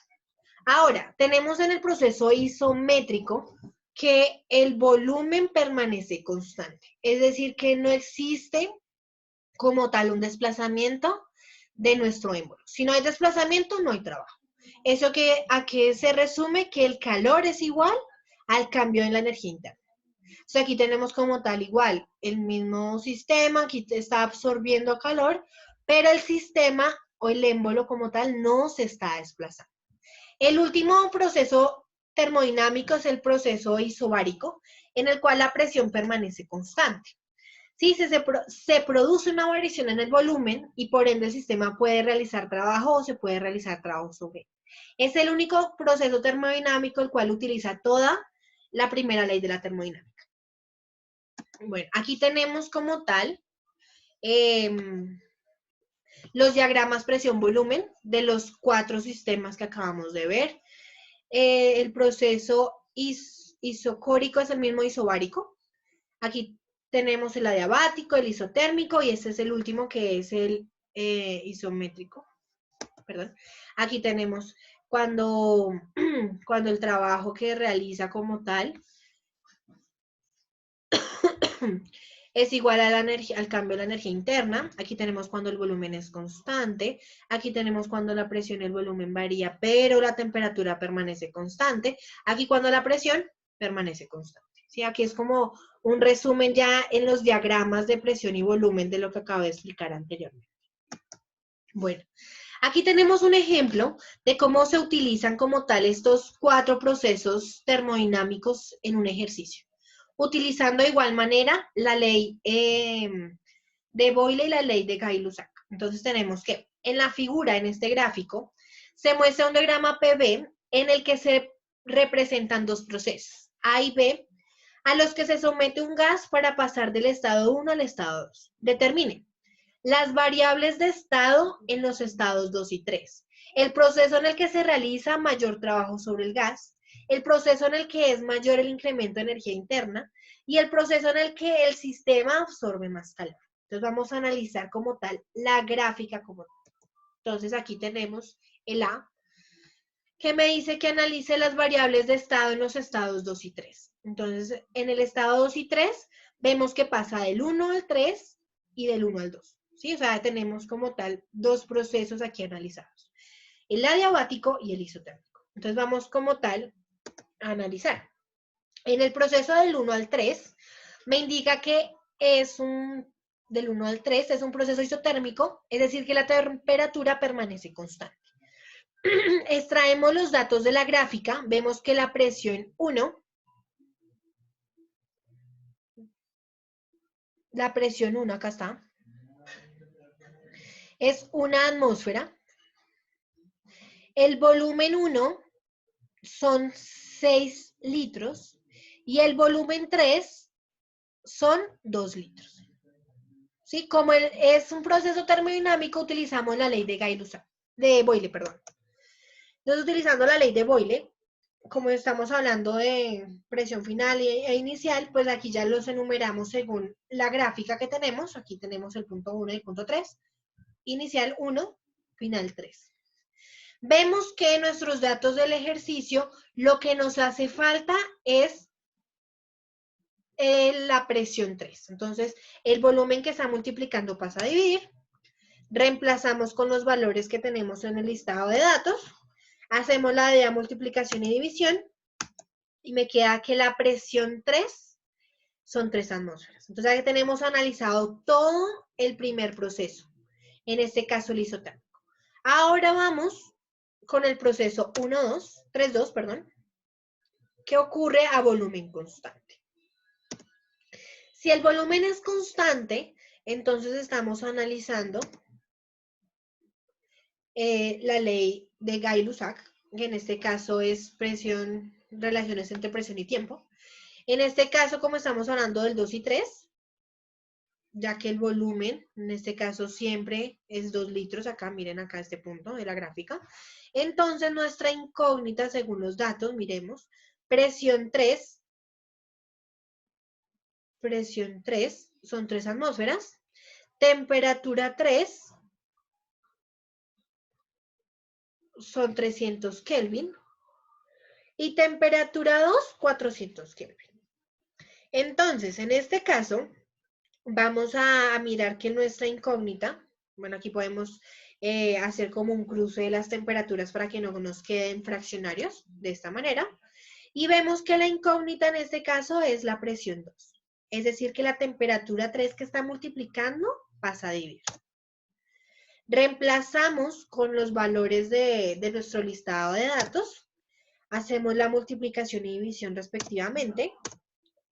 Ahora, tenemos en el proceso isométrico que el volumen permanece constante, es decir, que no existe como tal un desplazamiento de nuestro émbolo. Si no hay desplazamiento, no hay trabajo. ¿Eso a qué se resume? Que el calor es igual al cambio en la energía interna. O sea, aquí tenemos como tal igual el mismo sistema, aquí está absorbiendo calor, pero el sistema o el émbolo como tal no se está desplazando. El último proceso termodinámico es el proceso isobárico, en el cual la presión permanece constante. Sí, se produce una variación en el volumen y por ende el sistema puede realizar trabajo o se puede realizar trabajo sobre él. Es el único proceso termodinámico el cual utiliza toda la primera ley de la termodinámica. Bueno, aquí tenemos como tal los diagramas presión-volumen de los 4 sistemas que acabamos de ver. El proceso isocórico es el mismo isobárico. Aquí tenemos el adiabático, el isotérmico y este es el último que es el isométrico. Perdón. Aquí tenemos cuando el trabajo que realiza como tal es igual a la energía, al cambio de la energía interna. Aquí tenemos cuando el volumen es constante. Aquí tenemos cuando la presión y el volumen varía, pero la temperatura permanece constante. Aquí cuando la presión permanece constante. ¿Sí? Aquí es como un resumen ya en los diagramas de presión y volumen de lo que acabo de explicar anteriormente. Bueno, aquí tenemos un ejemplo de cómo se utilizan como tal estos 4 procesos termodinámicos en un ejercicio, utilizando de igual manera la ley de Boyle y la ley de Gay-Lussac. Entonces tenemos que en la figura, en este gráfico, se muestra un diagrama PV en el que se representan 2 procesos, A y B, a los que se somete un gas para pasar del estado 1 al estado 2. Determine las variables de estado en los estados 2 y 3. El proceso en el que se realiza mayor trabajo sobre el gas, el proceso en el que es mayor el incremento de energía interna y el proceso en el que el sistema absorbe más calor. Entonces vamos a analizar como tal la gráfica como tal. Entonces aquí tenemos el A, que me dice que analice las variables de estado en los estados 2 y 3. Entonces en el estado 2 y 3 vemos que pasa del 1 al 3 y del 1 al 2. ¿Sí? O sea, tenemos como tal 2 procesos aquí analizados. El adiabático y el isotérmico. Entonces vamos como tal a analizar. En el proceso del 1 al 3 me indica que del 1 al 3 es un proceso isotérmico, es decir, que la temperatura permanece constante. Extraemos los datos de la gráfica, vemos que la presión 1, acá está, es 1 atmósfera. El volumen 1 son 6 litros y el volumen 3 son 2 litros. ¿Sí? Como es un proceso termodinámico, utilizamos la ley de Boyle, perdón. Entonces, utilizando la ley de Boyle, como estamos hablando de presión final e inicial, pues aquí ya los enumeramos según la gráfica que tenemos. Aquí tenemos el punto 1 y el punto 3. Inicial 1, final 3. Vemos que nuestros datos del ejercicio, lo que nos hace falta es la presión 3. Entonces, el volumen que está multiplicando pasa a dividir. Reemplazamos con los valores que tenemos en el listado de datos. Hacemos la de multiplicación y división. Y me queda que la presión 3 son 3 atmósferas. Entonces, aquí tenemos analizado todo el primer proceso. En este caso, el isotérmico. Ahora vamos con el proceso 3-2, perdón, que ocurre a volumen constante. Si el volumen es constante, entonces estamos analizando la ley de Gay-Lussac, que en este caso es presión, relaciones entre presión y tiempo. En este caso, como estamos hablando del 2 y 3, ya que el volumen, en este caso siempre es 2 litros, acá miren acá este punto de la gráfica. Entonces nuestra incógnita, según los datos, miremos, presión 3, son 3 atmósferas, temperatura 3, son 300 Kelvin, y temperatura 2, 400 Kelvin. Entonces, en este caso, vamos a mirar que nuestra incógnita, bueno, aquí podemos hacer como un cruce de las temperaturas para que no nos queden fraccionarios de esta manera. Y vemos que la incógnita en este caso es la presión 2. Es decir, que la temperatura 3 que está multiplicando pasa a dividir. Reemplazamos con los valores de nuestro listado de datos. Hacemos la multiplicación y división respectivamente.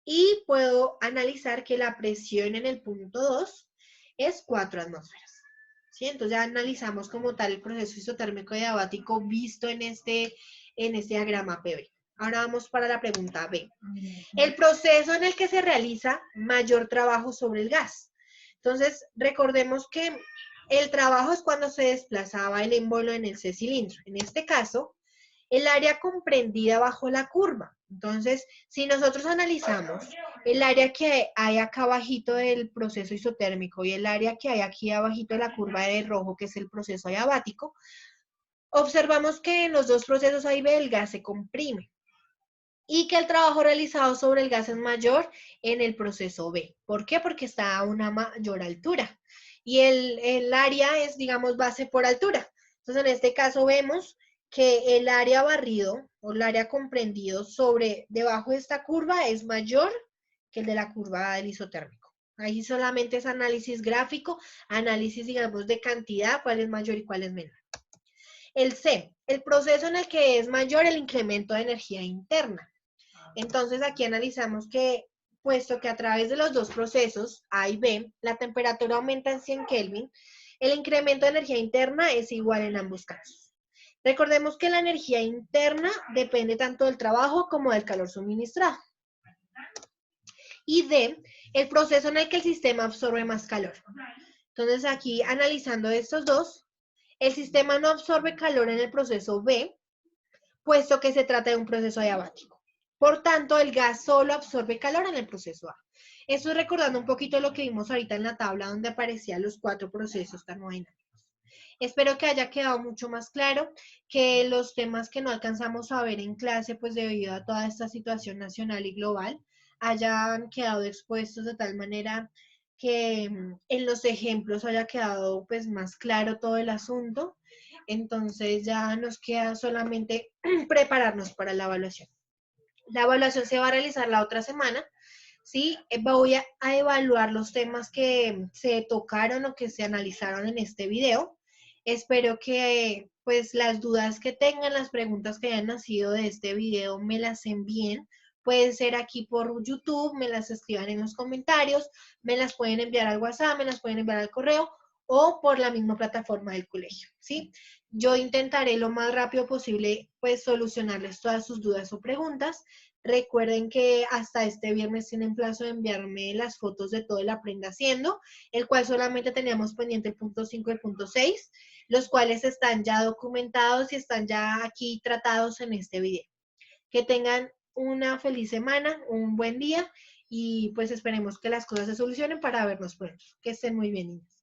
Y puedo analizar que la presión en el punto 2 es 4 atmósferas. ¿Sí? Entonces ya analizamos como tal el proceso isotérmico diabático visto en este diagrama PB. Ahora vamos para la pregunta B. El proceso en el que se realiza mayor trabajo sobre el gas. Entonces, recordemos que el trabajo es cuando se desplazaba el émbolo en el C-cilindro. En este caso, el área comprendida bajo la curva. Entonces, si nosotros analizamos el área que hay acá abajito del proceso isotérmico y el área que hay aquí abajito de la curva de rojo, que es el proceso adiabático, observamos que en los dos procesos A y B el gas se comprime y que el trabajo realizado sobre el gas es mayor en el proceso B. ¿Por qué? Porque está a una mayor altura y el área es, digamos, base por altura. Entonces, en este caso vemos que el área barrido o el área comprendido debajo de esta curva es mayor que el de la curva del isotérmico. Ahí solamente es análisis gráfico, análisis, digamos, de cantidad, cuál es mayor y cuál es menor. El C, el proceso en el que es mayor el incremento de energía interna. Entonces aquí analizamos que, puesto que a través de los dos procesos, A y B, la temperatura aumenta en 100 Kelvin, el incremento de energía interna es igual en ambos casos. Recordemos que la energía interna depende tanto del trabajo como del calor suministrado. Y D, el proceso en el que el sistema absorbe más calor. Entonces aquí analizando estos dos, el sistema no absorbe calor en el proceso B, puesto que se trata de un proceso adiabático. Por tanto, el gas solo absorbe calor en el proceso A. Esto recordando un poquito lo que vimos ahorita en la tabla donde aparecían los 4 procesos termodinámicos. Espero que haya quedado mucho más claro, que los temas que no alcanzamos a ver en clase, pues debido a toda esta situación nacional y global, hayan quedado expuestos de tal manera que en los ejemplos haya quedado pues más claro todo el asunto. Entonces ya nos queda solamente prepararnos para la evaluación. La evaluación se va a realizar la otra semana. ¿Sí? Voy a evaluar los temas que se tocaron o que se analizaron en este video. Espero que pues las dudas que tengan, las preguntas que hayan nacido de este video me las envíen. Puede ser aquí por YouTube, me las escriban en los comentarios, me las pueden enviar al WhatsApp, me las pueden enviar al correo o por la misma plataforma del colegio, ¿sí? Yo intentaré lo más rápido posible pues solucionarles todas sus dudas o preguntas. Recuerden que hasta este viernes tienen plazo de enviarme las fotos de todo el Aprenda Haciendo, el cual solamente teníamos pendiente el punto 5 y el punto 6, los cuales están ya documentados y están ya aquí tratados en este video. Que tengan una feliz semana, un buen día y pues esperemos que las cosas se solucionen para vernos pronto. Que estén muy bien, niños.